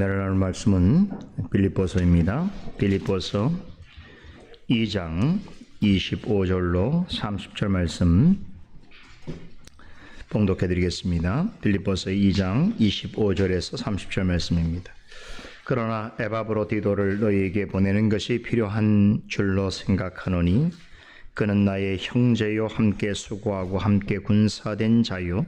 오늘 나눌 말씀은 빌립보서입니다. 빌립보서 2장 25절로 30절 말씀 봉독해 드리겠습니다. 빌립보서 2장 25절에서 30절 말씀입니다. 그러나 에바브로디도를 너희에게 보내는 것이 필요한 줄로 생각하노니 그는 나의 형제요 함께 수고하고 함께 군사된 자요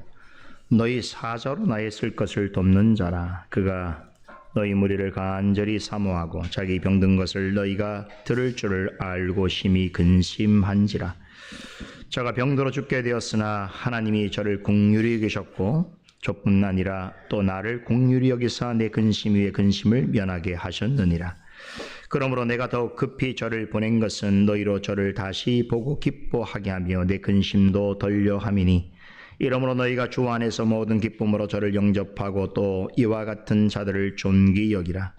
너희 사자로 나의 쓸 것을 돕는 자라. 그가 너희 무리를 간절히 사모하고 자기 병든 것을 너희가 들을 줄을 알고 심히 근심한지라. 저가 병들어 죽게 되었으나 하나님이 저를 긍휼히 여기셨고 저뿐 아니라 또 나를 긍휼히 여기사 내 근심 위에 근심을 면하게 하셨느니라. 그러므로 내가 더욱 급히 저를 보낸 것은 너희로 저를 다시 보고 기뻐하게 하며 내 근심도 덜려 함이니 이러므로 너희가 주 안에서 모든 기쁨으로 저를 영접하고 또 이와 같은 자들을 존귀 여기라.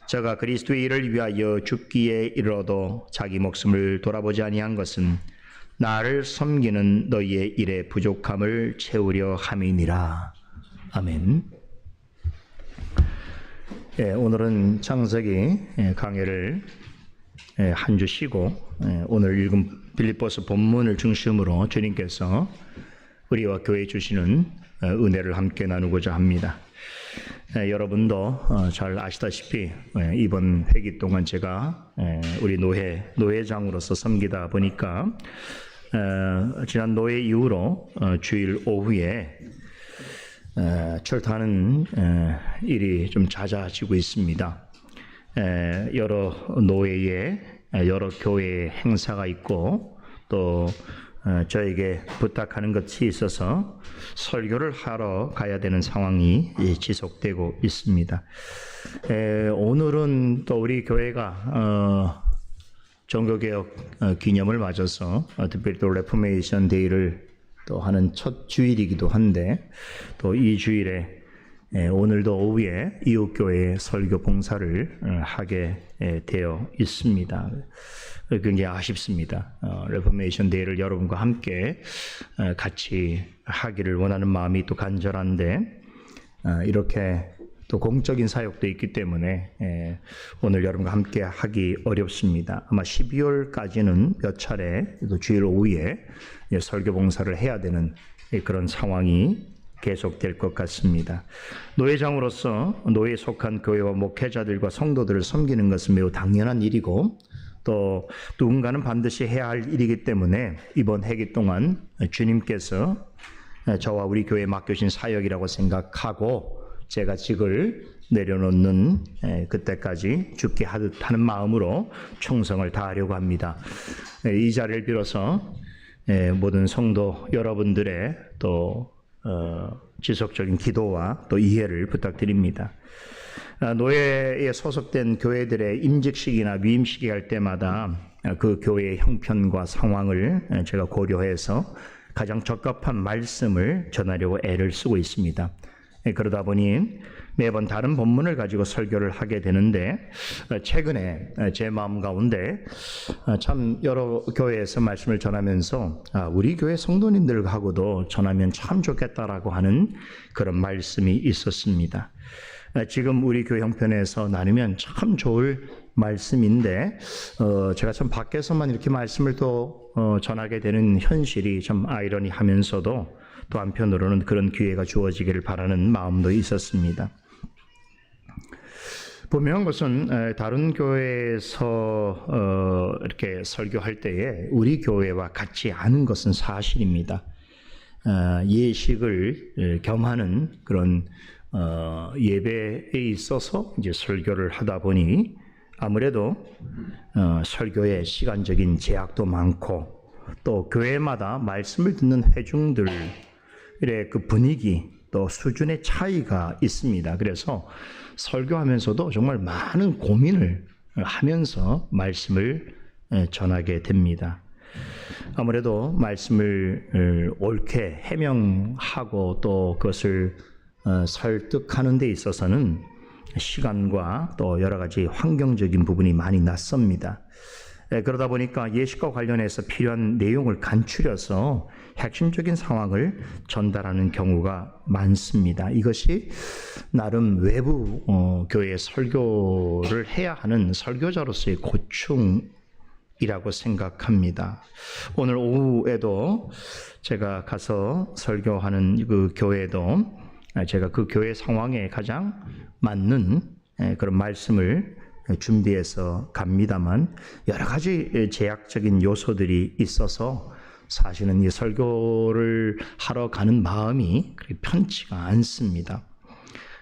저가 그리스도의 일을 위하여 죽기에 이르러도 자기 목숨을 돌아보지 아니한 것은 나를 섬기는 너희의 일의 부족함을 채우려 함이니라. 아멘. 오늘은 창세기 강해를 한 주 쉬고 오늘 읽은 빌립보서 본문을 중심으로 주님께서 우리와 교회에 주시는 은혜를 함께 나누고자 합니다. 여러분도 잘 아시다시피 이번 회기 동안 제가 우리 노회장으로서 섬기다 보니까 지난 노회 이후로 주일 오후에 철퇴하는 일이 좀 잦아지고 있습니다. 여러 노회에 여러 교회의 행사가 있고 또 저에게 부탁하는 것이 있어서 설교를 하러 가야 되는 상황이 지속되고 있습니다. 오늘은 또 우리 교회가 종교개혁 기념을 맞아서 특별히 또 레포메이션 데이를 또 하는 첫 주일이기도 한데 또 이 주일에 오늘도 오후에 이웃교회에 설교 봉사를 하게 되어 있습니다. 굉장히 아쉽습니다. 레포메이션 데이를 여러분과 함께 같이 하기를 원하는 마음이 또 간절한데 이렇게 또 공적인 사역도 있기 때문에 오늘 여러분과 함께 하기 어렵습니다. 아마 12월까지는 몇 차례 또 주일 오후에 설교 봉사를 해야 되는 그런 상황이 계속될 것 같습니다. 노회장으로서 노회에 속한 교회와 목회자들과 성도들을 섬기는 것은 매우 당연한 일이고 또 누군가는 반드시 해야 할 일이기 때문에 이번 회기 동안 주님께서 저와 우리 교회에 맡겨주신 사역이라고 생각하고 제가 직을 내려놓는 그때까지 죽게 하는 마음으로 충성을 다하려고 합니다. 이 자리를 빌어서 모든 성도 여러분들의 또 지속적인 기도와 또 이해를 부탁드립니다. 노예에 소속된 교회들의 임직식이나 위임식이 할 때마다 그 교회의 형편과 상황을 제가 고려해서 가장 적합한 말씀을 전하려고 애를 쓰고 있습니다. 그러다 보니 매번 다른 본문을 가지고 설교를 하게 되는데 최근에 제 마음 가운데 참 여러 교회에서 말씀을 전하면서 우리 교회 성도님들하고도 전하면 참 좋겠다라고 하는 그런 말씀이 있었습니다. 지금 우리 교회 형편에서 나누면 참 좋을 말씀인데 제가 참 밖에서만 이렇게 말씀을 또 전하게 되는 현실이 참 아이러니하면서도 또 한편으로는 그런 기회가 주어지기를 바라는 마음도 있었습니다. 분명한 것은 다른 교회에서 이렇게 설교할 때에 우리 교회와 같지 않은 것은 사실입니다. 예식을 겸하는 그런 예배에 있어서 이제 설교를 하다 보니 아무래도 설교에 시간적인 제약도 많고 또 교회마다 말씀을 듣는 회중들의 그 분위기 또 수준의 차이가 있습니다. 그래서 설교하면서도 정말 많은 고민을 하면서 말씀을 전하게 됩니다. 아무래도 말씀을 옳게 해명하고 또 그것을 설득하는 데 있어서는 시간과 또 여러 가지 환경적인 부분이 많이 낯섭니다. 그러다 보니까 예식과 관련해서 필요한 내용을 간추려서 핵심적인 상황을 전달하는 경우가 많습니다. 이것이 나름 외부 교회 설교를 해야 하는 설교자로서의 고충이라고 생각합니다. 오늘 오후에도 제가 가서 설교하는 그 교회도 제가 그 교회 상황에 가장 맞는 그런 말씀을 준비해서 갑니다만 여러 가지 제약적인 요소들이 있어서 사실은 이 설교를 하러 가는 마음이 그렇게 편치가 않습니다.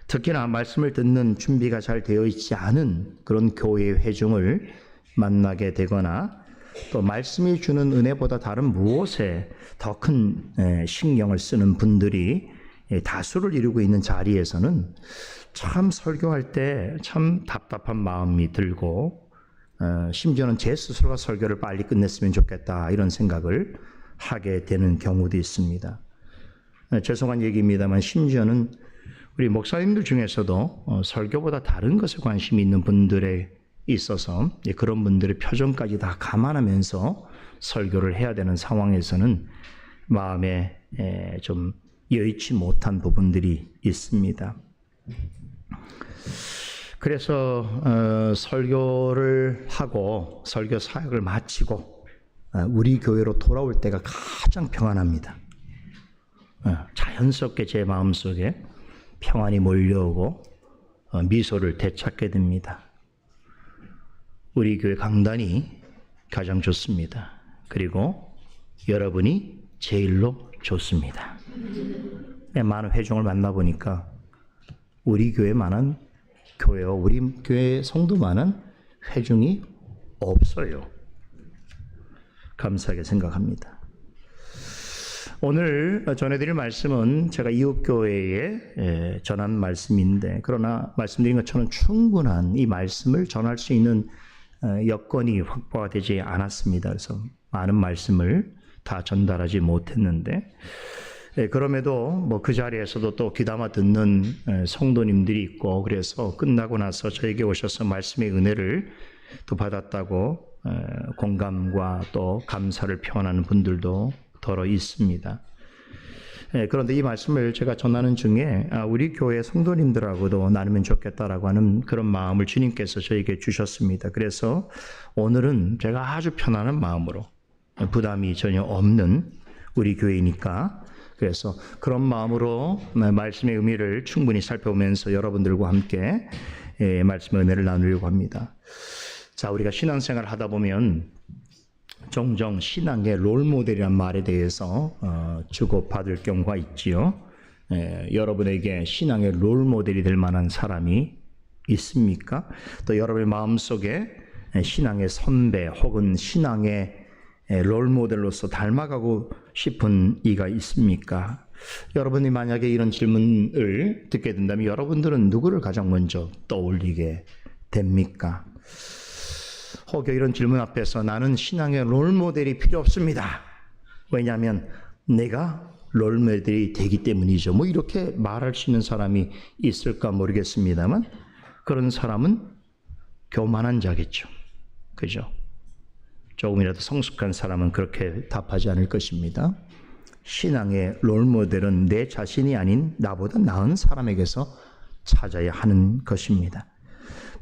특히나 말씀을 듣는 준비가 잘 되어 있지 않은 그런 교회 회중을 만나게 되거나 또 말씀이 주는 은혜보다 다른 무엇에 더 큰 신경을 쓰는 분들이 다수를 이루고 있는 자리에서는 참 설교할 때 참 답답한 마음이 들고 심지어는 제 스스로가 설교를 빨리 끝냈으면 좋겠다 이런 생각을 하게 되는 경우도 있습니다. 죄송한 얘기입니다만 심지어는 우리 목사님들 중에서도 설교보다 다른 것에 관심이 있는 분들에 있어서 그런 분들의 표정까지 다 감안하면서 설교를 해야 되는 상황에서는 마음에 좀 여의치 못한 부분들이 있습니다. 그래서 설교를 하고 설교 사역을 마치고 우리 교회로 돌아올 때가 가장 평안합니다. 자연스럽게 제 마음속에 평안이 몰려오고 미소를 되찾게 됩니다. 우리 교회 강단이 가장 좋습니다. 그리고 여러분이 제일로 좋습니다. 많은 회중을 만나보니까 우리 교회만한 교회와 우리 교회 성도만한 회중이 없어요. 감사하게 생각합니다. 오늘 전해드릴 말씀은 제가 이웃교회에 전한 말씀인데 그러나 말씀드린 것처럼 충분한 이 말씀을 전할 수 있는 여건이 확보가 되지 않았습니다. 그래서 많은 말씀을 다 전달하지 못했는데 그럼에도 뭐 그 자리에서도 또 귀담아 듣는 성도님들이 있고 그래서 끝나고 나서 저에게 오셔서 말씀의 은혜를 또 받았다고 공감과 또 감사를 표현하는 분들도 더러 있습니다. 그런데 이 말씀을 제가 전하는 중에 우리 교회 성도님들하고도 나누면 좋겠다라고 하는 그런 마음을 주님께서 저에게 주셨습니다. 그래서 오늘은 제가 아주 편안한 마음으로 부담이 전혀 없는 우리 교회니까 그래서 그런 마음으로 말씀의 의미를 충분히 살펴보면서 여러분들과 함께 말씀의 은혜를 나누려고 합니다. 자, 우리가 신앙생활을 하다 보면 종종 신앙의 롤모델이라는 말에 대해서 주고받을 경우가 있지요. 여러분에게 신앙의 롤모델이 될 만한 사람이 있습니까? 또 여러분의 마음속에 신앙의 선배 혹은 신앙의 롤모델로서 닮아가고 싶은 이가 있습니까? 여러분이 만약에 이런 질문을 듣게 된다면 여러분들은 누구를 가장 먼저 떠올리게 됩니까? 혹여 이런 질문 앞에서 나는 신앙의 롤모델이 필요 없습니다. 왜냐하면 내가 롤모델이 되기 때문이죠. 뭐 이렇게 말할 수 있는 사람이 있을까 모르겠습니다만 그런 사람은 교만한 자겠죠. 그죠? 조금이라도 성숙한 사람은 그렇게 답하지 않을 것입니다. 신앙의 롤모델은 내 자신이 아닌 나보다 나은 사람에게서 찾아야 하는 것입니다.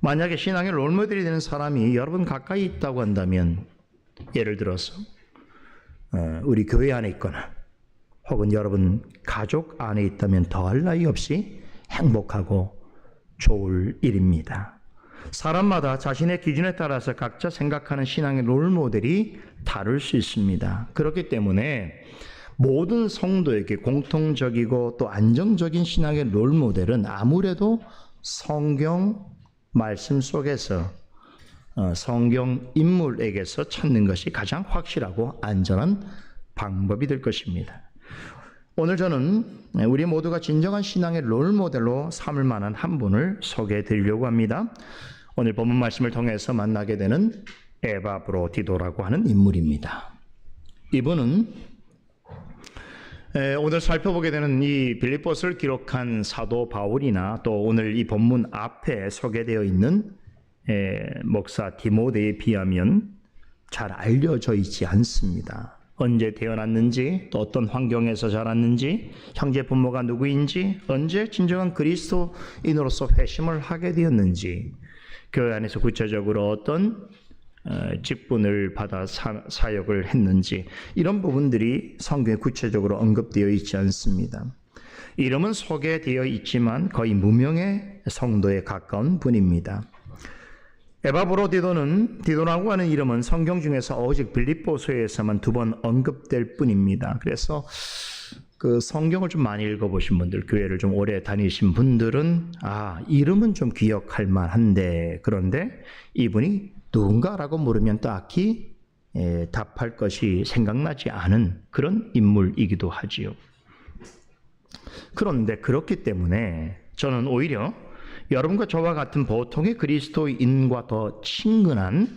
만약에 신앙의 롤모델이 되는 사람이 여러분 가까이 있다고 한다면 예를 들어서 우리 교회 안에 있거나 혹은 여러분 가족 안에 있다면 더할 나위 없이 행복하고 좋을 일입니다. 사람마다 자신의 기준에 따라서 각자 생각하는 신앙의 롤모델이 다를 수 있습니다. 그렇기 때문에 모든 성도에게 공통적이고 또 안정적인 신앙의 롤모델은 아무래도 성경 말씀 속에서 성경 인물에게서 찾는 것이 가장 확실하고 안전한 방법이 될 것입니다. 오늘 저는 우리 모두가 진정한 신앙의 롤모델로 삼을 만한 한 분을 소개해 드리려고 합니다. 오늘 본문 말씀을 통해서 만나게 되는 에바브로디도라고 하는 인물입니다. 이분은 오늘 살펴보게 되는 이 빌립보서를 기록한 사도 바울이나 또 오늘 이 본문 앞에 소개되어 있는 목사 디모데에 비하면 잘 알려져 있지 않습니다. 언제 태어났는지, 또 어떤 환경에서 자랐는지, 형제 부모가 누구인지, 언제 진정한 그리스도인으로서 회심을 하게 되었는지, 교회 안에서 구체적으로 어떤 직분을 받아 사역을 했는지, 이런 부분들이 성경에 구체적으로 언급되어 있지 않습니다. 이름은 소개되어 있지만 거의 무명의 성도에 가까운 분입니다. 디도라고 하는 이름은 성경 중에서 오직 빌립보서에서만 2번 언급될 뿐입니다. 그래서 그 성경을 좀 많이 읽어보신 분들, 교회를 좀 오래 다니신 분들은 이름은 좀 기억할 만한데, 그런데 이분이 누군가라고 물으면 딱히 답할 것이 생각나지 않은 그런 인물이기도 하지요. 그런데 그렇기 때문에 저는 오히려 여러분과 저와 같은 보통의 그리스도인과 더 친근하고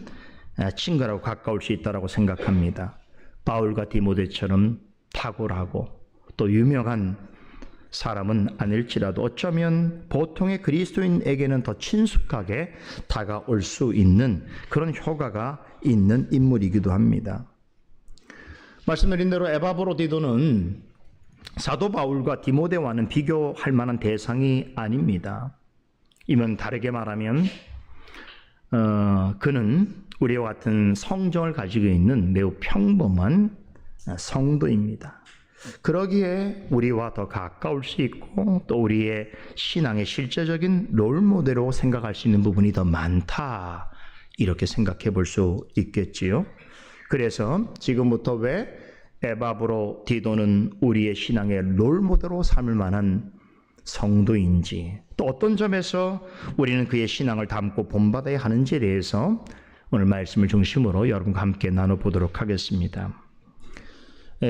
가까울 수 있다고 생각합니다. 바울과 디모데처럼 탁월하고 또 유명한 사람은 아닐지라도 어쩌면 보통의 그리스도인에게는 더 친숙하게 다가올 수 있는 그런 효과가 있는 인물이기도 합니다. 말씀드린 대로 에바브로디도는 사도 바울과 디모데와는 비교할 만한 대상이 아닙니다. 이면 다르게 말하면 그는 우리와 같은 성정을 가지고 있는 매우 평범한 성도입니다. 그러기에 우리와 더 가까울 수 있고 또 우리의 신앙의 실제적인 롤모델로 생각할 수 있는 부분이 더 많다, 이렇게 생각해 볼 수 있겠지요. 그래서 지금부터 왜 에바브로디도는 우리의 신앙의 롤모델로 삼을 만한 성도인지, 또 어떤 점에서 우리는 그의 신앙을 담고 본받아야 하는지에 대해서 오늘 말씀을 중심으로 여러분과 함께 나눠보도록 하겠습니다.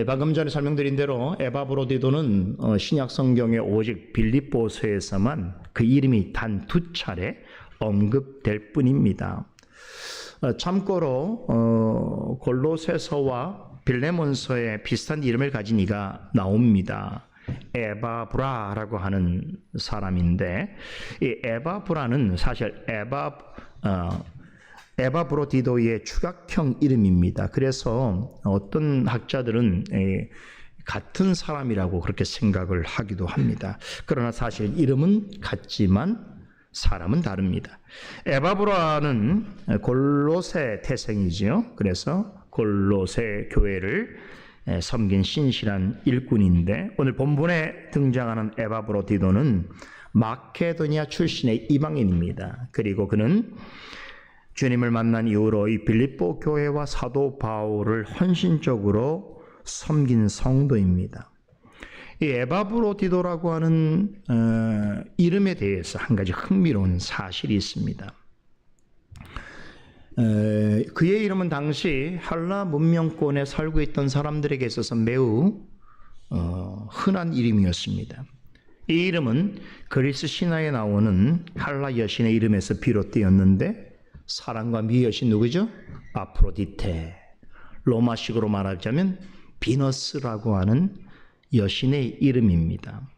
방금 전에 설명드린 대로 에바브로디도는 신약 성경에 오직 빌립보서에서만 그 이름이 단 2차례 언급될 뿐입니다. 참고로 골로새서와 빌레몬서에 비슷한 이름을 가진 이가 나옵니다. 에바브라라고 하는 사람인데, 이 에바브라는 사실 에바브로디도의 추각형 이름입니다. 그래서 어떤 학자들은 같은 사람이라고 그렇게 생각을 하기도 합니다. 그러나 사실 이름은 같지만 사람은 다릅니다. 에바브라는 골로새 태생이지요. 그래서 골로새 교회를 섬긴 신실한 일꾼인데, 오늘 본문에 등장하는 에바브로디도는 마케도니아 출신의 이방인입니다. 그리고 그는 주님을 만난 이후로 이 빌립보 교회와 사도 바울을 헌신적으로 섬긴 성도입니다. 이 에바브로디도라고 하는 이름에 대해서 한 가지 흥미로운 사실이 있습니다. 그의 이름은 당시 헬라 문명권에 살고 있던 사람들에게 있어서 매우 흔한 이름이었습니다. 이 이름은 그리스 신화에 나오는 헬라 여신의 이름에서 비롯되었는데, 사랑과 미 여신 누구죠? 아프로디테. 로마식으로 말하자면 비너스라고 하는 여신의 이름입니다.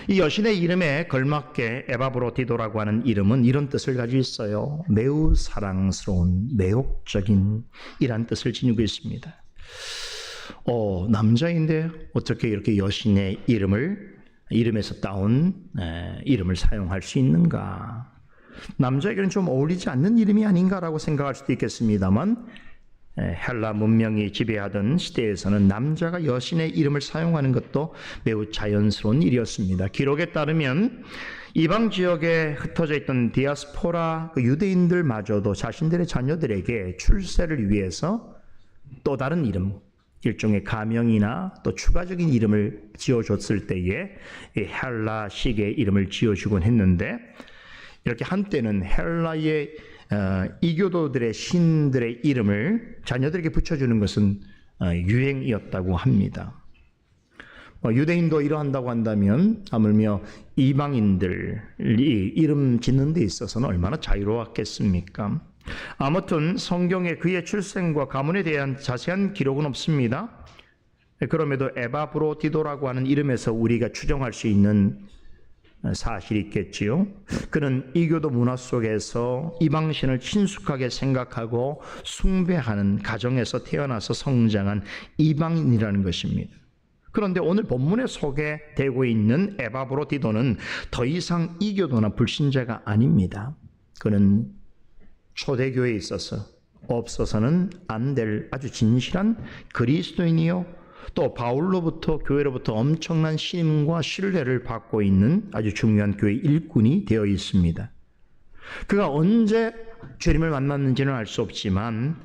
이 여신의 이름에 걸맞게 에바브로디도라고 하는 이름은 이런 뜻을 가지고 있어요. 매우 사랑스러운, 매혹적인, 이란 뜻을 지니고 있습니다. 남자인데 어떻게 이렇게 여신의 이름에서 따온 이름을 사용할 수 있는가? 남자에게는 좀 어울리지 않는 이름이 아닌가라고 생각할 수도 있겠습니다만, 헬라 문명이 지배하던 시대에서는 남자가 여신의 이름을 사용하는 것도 매우 자연스러운 일이었습니다. 기록에 따르면 이방 지역에 흩어져 있던 디아스포라 유대인들마저도 자신들의 자녀들에게 출세를 위해서 또 다른 이름, 일종의 가명이나 또 추가적인 이름을 지어줬을 때에 헬라식의 이름을 지어주곤 했는데, 이렇게 한때는 헬라의 이교도들의 신들의 이름을 자녀들에게 붙여주는 것은 유행이었다고 합니다. 유대인도 이러한다고 한다면 하물며 이방인들이 이름 짓는 데 있어서는 얼마나 자유로웠겠습니까? 아무튼 성경에 그의 출생과 가문에 대한 자세한 기록은 없습니다. 그럼에도 에바브로디도라고 하는 이름에서 우리가 추정할 수 있는 사실이 있겠지요. 그는 이교도 문화 속에서 이방신을 친숙하게 생각하고 숭배하는 가정에서 태어나서 성장한 이방인이라는 것입니다. 그런데 오늘 본문에 소개되고 있는 에바브로디도는 더 이상 이교도나 불신자가 아닙니다. 그는 초대교회에 있어서 없어서는 안 될 아주 진실한 그리스도인이요, 또 바울로부터 교회로부터 엄청난 신임과 신뢰를 받고 있는 아주 중요한 교회 일꾼이 되어 있습니다. 그가 언제 주님을 만났는지는 알 수 없지만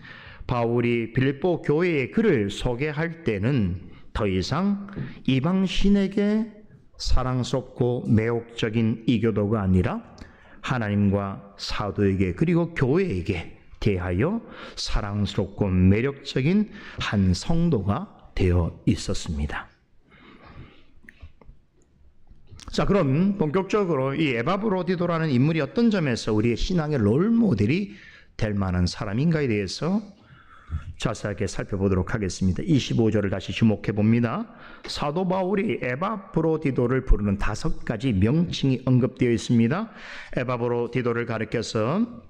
바울이 빌립보 교회의 그를 소개할 때는 더 이상 이방 신에게 사랑스럽고 매혹적인 이교도가 아니라 하나님과 사도에게 그리고 교회에게 대하여 사랑스럽고 매력적인 한 성도가 되어 있었습니다. 자, 그럼 본격적으로 이 에바브로디도라는 인물이 어떤 점에서 우리의 신앙의 롤모델이 될 만한 사람인가에 대해서 자세하게 살펴보도록 하겠습니다. 25절을 다시 주목해 봅니다. 사도 바울이 에바브로디도를 부르는 5가지 명칭이 언급되어 있습니다. 에바브로디도를 가리켜서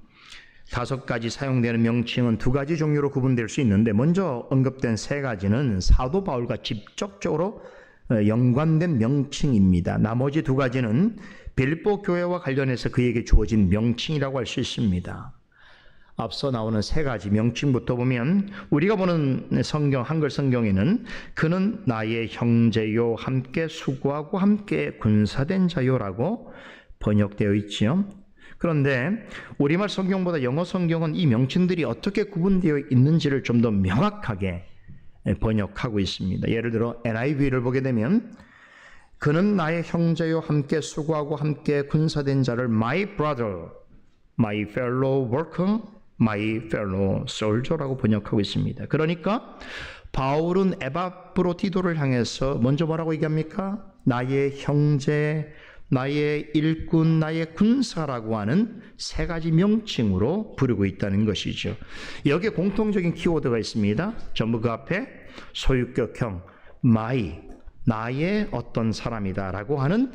5가지 사용되는 명칭은 2가지 종류로 구분될 수 있는데, 먼저 언급된 3가지는 사도 바울과 직접적으로 연관된 명칭입니다. 나머지 2가지는 빌립보 교회와 관련해서 그에게 주어진 명칭이라고 할 수 있습니다. 앞서 나오는 3가지 명칭부터 보면 우리가 보는 성경, 한글 성경에는 그는 나의 형제요, 함께 수고하고 함께 군사된 자요라고 번역되어 있지요. 그런데 우리말 성경보다 영어 성경은 이 명칭들이 어떻게 구분되어 있는지를 좀 더 명확하게 번역하고 있습니다. 예를 들어 NIV를 보게 되면 그는 나의 형제요, 함께 수고하고 함께 군사된 자를 my brother, my fellow worker, my fellow soldier라고 번역하고 있습니다. 그러니까 바울은 에바브로디도를 향해서 먼저 뭐라고 얘기합니까? 나의 형제, 나의 일꾼, 나의 군사라고 하는 3가지 명칭으로 부르고 있다는 것이죠. 여기에 공통적인 키워드가 있습니다. 전부 그 앞에 소유격형 my, 나의 어떤 사람이다라고 하는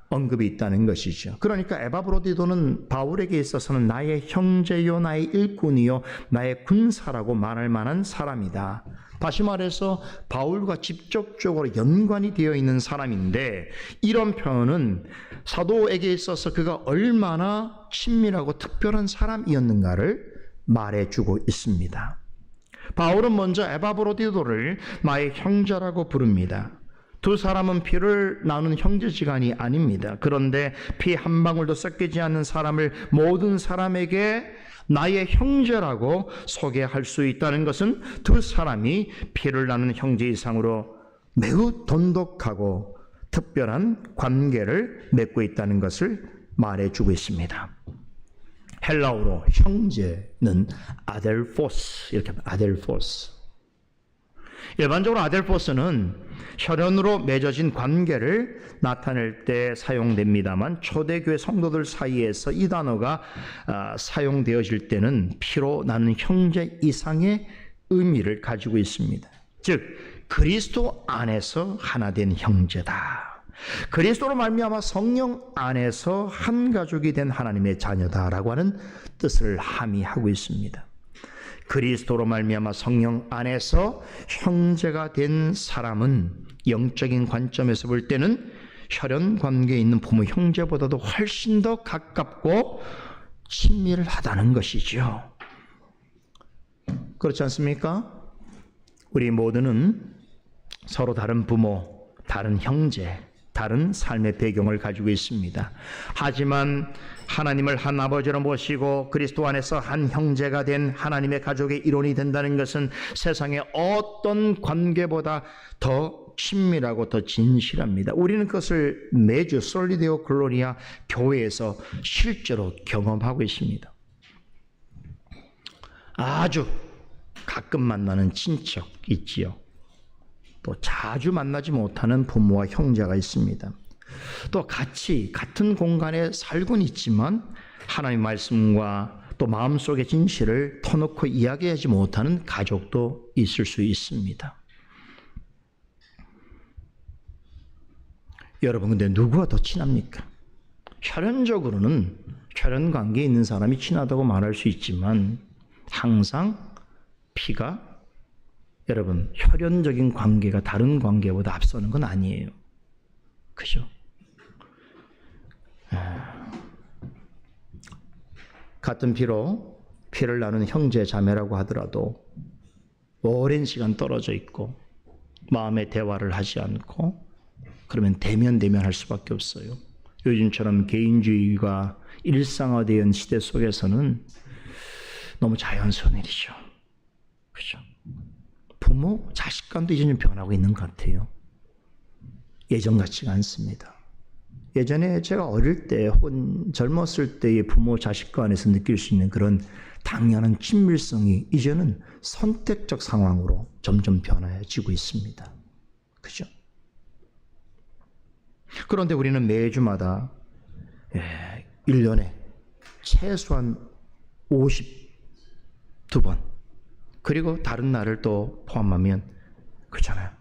언급이 있다는 것이죠. 그러니까 에바브로디도는 바울에게 있어서는 나의 형제요, 나의 일꾼이요, 나의 군사라고 말할 만한 사람이다. 다시 말해서 바울과 직접적으로 연관이 되어 있는 사람인데, 이런 표현은 사도에게 있어서 그가 얼마나 친밀하고 특별한 사람이었는가를 말해주고 있습니다. 바울은 먼저 에바브로디도를 나의 형제라고 부릅니다. 2 사람은 피를 나눈 형제지간이 아닙니다. 그런데 피 한 방울도 섞이지 않는 사람을 모든 사람에게 나의 형제라고 소개할 수 있다는 것은 2 사람이 피를 나눈 형제 이상으로 매우 돈독하고 특별한 관계를 맺고 있다는 것을 말해주고 있습니다. 헬라어로 형제는 아델포스, 이렇게 합니다. 아델포스. 일반적으로 아델포스는 혈연으로 맺어진 관계를 나타낼 때 사용됩니다만, 초대교회 성도들 사이에서 이 단어가 사용되어질 때는 피로 나눈 형제 이상의 의미를 가지고 있습니다. 즉 그리스도 안에서 하나 된 형제다, 그리스도로 말미암아 성령 안에서 한 가족이 된 하나님의 자녀다라고 하는 뜻을 함의하고 있습니다. 그리스도로 말미암아 성령 안에서 형제가 된 사람은 영적인 관점에서 볼 때는 혈연 관계에 있는 부모 형제보다도 훨씬 더 가깝고 친밀하다는 것이죠. 그렇지 않습니까? 우리 모두는 서로 다른 부모, 다른 형제, 다른 삶의 배경을 가지고 있습니다. 하지만 하나님을 한 아버지로 모시고 그리스도 안에서 한 형제가 된 하나님의 가족의 일원이 된다는 것은 세상의 어떤 관계보다 더 친밀하고 더 진실합니다. 우리는 그것을 매주 솔리데오 글로리아 교회에서 실제로 경험하고 있습니다. 아주 가끔 만나는 친척 있지요. 또 자주 만나지 못하는 부모와 형제가 있습니다. 또 같은 공간에 살고는 있지만 하나님의 말씀과 또 마음속의 진실을 터놓고 이야기하지 못하는 가족도 있을 수 있습니다. 여러분, 근데 누구와 더 친합니까? 혈연적으로는 혈연 관계에 있는 사람이 친하다고 말할 수 있지만 항상 피가, 여러분, 혈연적인 관계가 다른 관계보다 앞서는 건 아니에요. 그죠? 같은 피를 나눈 형제 자매라고 하더라도 오랜 시간 떨어져 있고 마음의 대화를 하지 않고 그러면 대면할 수밖에 없어요. 요즘처럼 개인주의가 일상화된 시대 속에서는 너무 자연스러운 일이죠. 그죠? 부모, 자식 간도 이제 좀 변하고 있는 것 같아요. 예전 같지가 않습니다. 예전에 제가 어릴 때 혹은 젊었을 때의 부모, 자식 간에서 느낄 수 있는 그런 당연한 친밀성이 이제는 선택적 상황으로 점점 변화해지고 있습니다. 그죠? 그런데 우리는 매주마다 1년에 최소한 52번, 그리고 다른 날을 또 포함하면 그렇잖아요.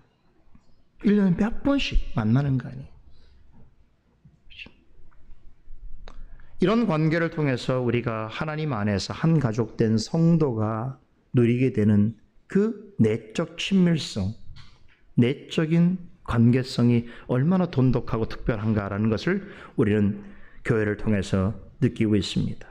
1년에 몇 번씩 만나는 거 아니에요. 이런 관계를 통해서 우리가 하나님 안에서 한 가족된 성도가 누리게 되는 그 내적 친밀성, 내적인 관계성이 얼마나 돈독하고 특별한가라는 것을 우리는 교회를 통해서 느끼고 있습니다.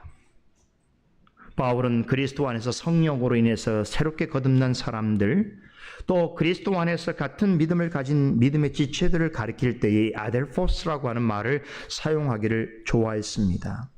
바울은 그리스도 안에서 성령으로 인해서 새롭게 거듭난 사람들, 또 그리스도 안에서 같은 믿음을 가진 믿음의 지체들을 가리킬 때의 아델포스라고 하는 말을 사용하기를 좋아했습니다.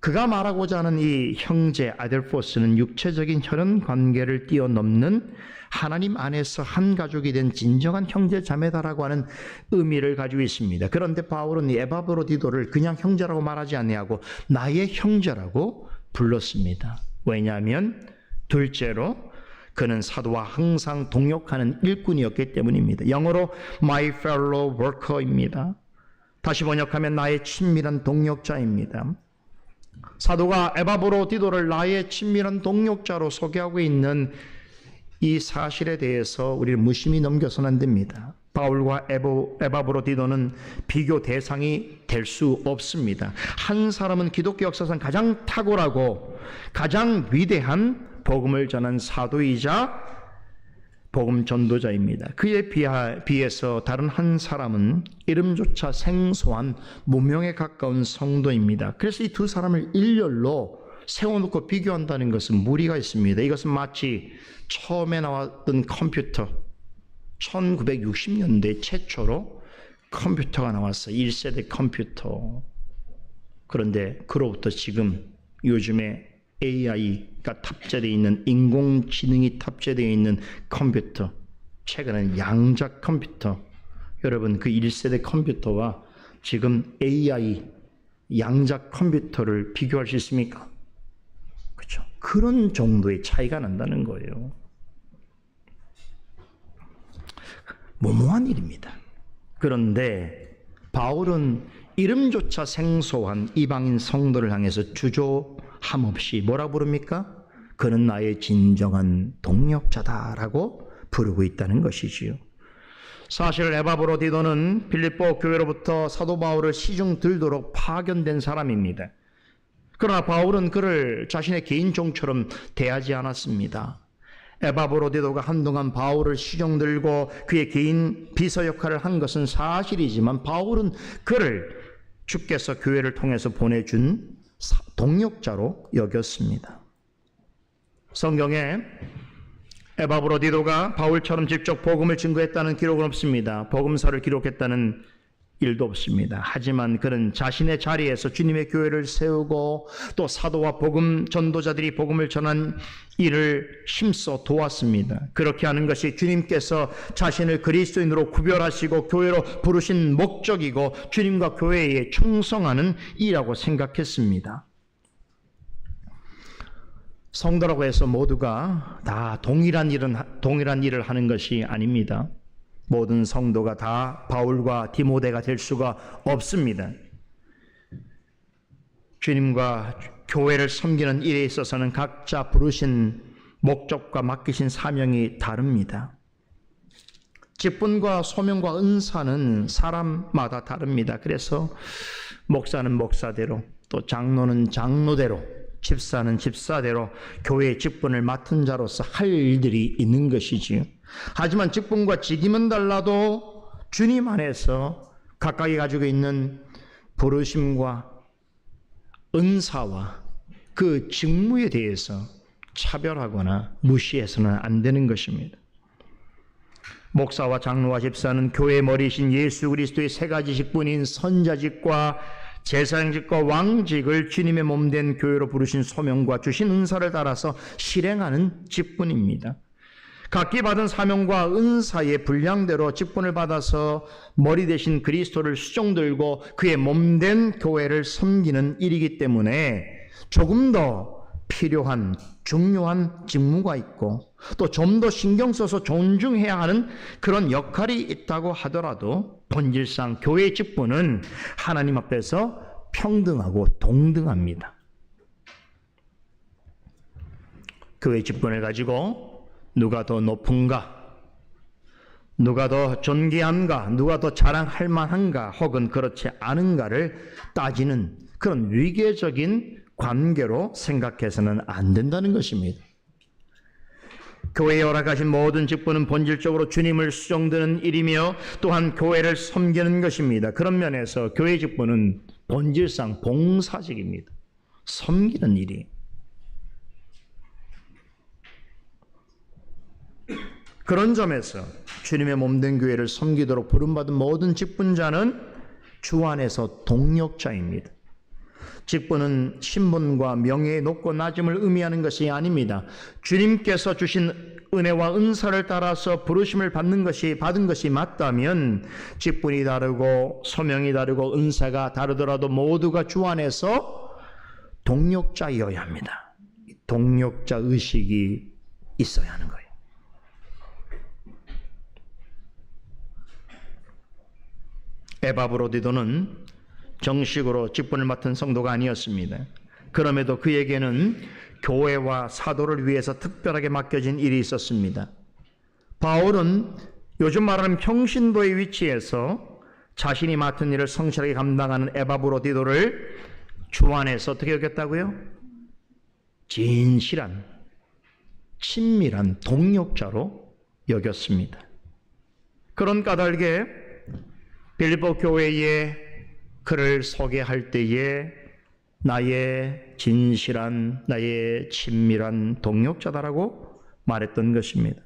그가 말하고자 하는 이 형제 아델포스는 육체적인 혈연 관계를 뛰어넘는 하나님 안에서 한 가족이 된 진정한 형제 자매다라고 하는 의미를 가지고 있습니다. 그런데 바울은 에바브로디도를 그냥 형제라고 말하지 아니하고 나의 형제라고 불렀습니다. 왜냐하면 둘째로 그는 사도와 항상 동역하는 일꾼이었기 때문입니다. 영어로 my fellow worker입니다. 다시 번역하면 나의 친밀한 동역자입니다. 사도가 에바브로디도를 나의 친밀한 동역자로 소개하고 있는 이 사실에 대해서 우리는 무심히 넘겨서는 안 됩니다. 바울과 에바브로디도는 비교 대상이 될 수 없습니다. 한 사람은 기독교 역사상 가장 탁월하고 가장 위대한 복음을 전한 사도이자 복음 전도자입니다. 그에 비해서 다른 한 사람은 이름조차 생소한 무명에 가까운 성도입니다. 그래서 이 두 사람을 일렬로 세워놓고 비교한다는 것은 무리가 있습니다. 이것은 마치 처음에 나왔던 컴퓨터, 1960년대 최초로 컴퓨터가 나왔어요. 1세대 컴퓨터. 그런데 그로부터 지금 요즘에 AI가 탑재되어 있는, 인공지능이 탑재되어 있는 컴퓨터, 최근에는 양자 컴퓨터. 여러분, 그 1세대 컴퓨터와 지금 AI 양자 컴퓨터를 비교할 수 있습니까? 그렇죠. 그런 정도의 차이가 난다는 거예요. 무모한 일입니다. 그런데 바울은 이름조차 생소한 이방인 성도를 향해서 주저함 없이 뭐라 부릅니까? 그는 나의 진정한 동역자다라고 부르고 있다는 것이지요. 사실 에바브로디도는 빌립보 교회로부터 사도 바울을 시중 들도록 파견된 사람입니다. 그러나 바울은 그를 자신의 개인 종처럼 대하지 않았습니다. 에바브로디도가 한동안 바울을 시중 들고 그의 개인 비서 역할을 한 것은 사실이지만 바울은 그를 주께서 교회를 통해서 보내준 동역자로 여겼습니다. 성경에 에바브로디도가 바울처럼 직접 복음을 증거했다는 기록은 없습니다. 복음서를 기록했다는 일도 없습니다. 하지만 그는 자신의 자리에서 주님의 교회를 세우고 또 사도와 복음 전도자들이 복음을 전한 일을 힘써 도왔습니다. 그렇게 하는 것이 주님께서 자신을 그리스도인으로 구별하시고 교회로 부르신 목적이고 주님과 교회에 충성하는 일이라고 생각했습니다. 성도라고 해서 모두가 다 동일한 일을 하는 것이 아닙니다. 모든 성도가 다 바울과 디모데가 될 수가 없습니다. 주님과 교회를 섬기는 일에 있어서는 각자 부르신 목적과 맡기신 사명이 다릅니다. 직분과 소명과 은사는 사람마다 다릅니다. 그래서 목사는 목사대로, 또 장로는 장로대로, 집사는 집사대로 교회의 직분을 맡은 자로서 할 일들이 있는 것이지요. 하지만 직분과 직임은 달라도 주님 안에서 각각이 가지고 있는 부르심과 은사와 그 직무에 대해서 차별하거나 무시해서는 안 되는 것입니다. 목사와 장로와 집사는 교회의 머리이신 예수 그리스도의 세 가지 직분인 선자직과 제사장직과 왕직을 주님의 몸된 교회로 부르신 소명과 주신 은사를 따라서 실행하는 직분입니다. 각기 받은 사명과 은사의 분량대로 직분을 받아서 머리 대신 그리스도를 수종들고 그의 몸된 교회를 섬기는 일이기 때문에 조금 더 필요한 중요한 직무가 있고 또 좀 더 신경 써서 존중해야 하는 그런 역할이 있다고 하더라도 본질상 교회의 직분은 하나님 앞에서 평등하고 동등합니다. 교회의 직분을 가지고 누가 더 높은가, 누가 더 존귀한가, 누가 더 자랑할 만한가 혹은 그렇지 않은가를 따지는 그런 위계적인 관계로 생각해서는 안 된다는 것입니다. 교회에 허락하신 모든 직분은 본질적으로 주님을 수종드는 일이며 또한 교회를 섬기는 것입니다. 그런 면에서 교회 직분은 본질상 봉사직입니다. 섬기는 일이. 그런 점에서 주님의 몸된 교회를 섬기도록 부름받은 모든 직분자는 주 안에서 동력자입니다. 직분은 신분과 명예의 높고 낮음을 의미하는 것이 아닙니다. 주님께서 주신 은혜와 은사를 따라서 부르심을 받는 것이 받은 것이 맞다면 직분이 다르고 소명이 다르고 은사가 다르더라도 모두가 주 안에서 동력자여야 합니다. 동력자 의식이 있어야 하는 거예요. 에바브로디도는 정식으로 직분을 맡은 성도가 아니었습니다. 그럼에도 그에게는 교회와 사도를 위해서 특별하게 맡겨진 일이 있었습니다. 바울은 요즘 말하는 평신도의 위치에서 자신이 맡은 일을 성실하게 감당하는 에바브로디도를 주 안에서 어떻게 여겼다고요? 진실한, 친밀한 동력자로 여겼습니다. 그런 까닭에 빌립보 교회에 그를 소개할 때에 나의 진실한, 나의 친밀한 동력자다라고 말했던 것입니다.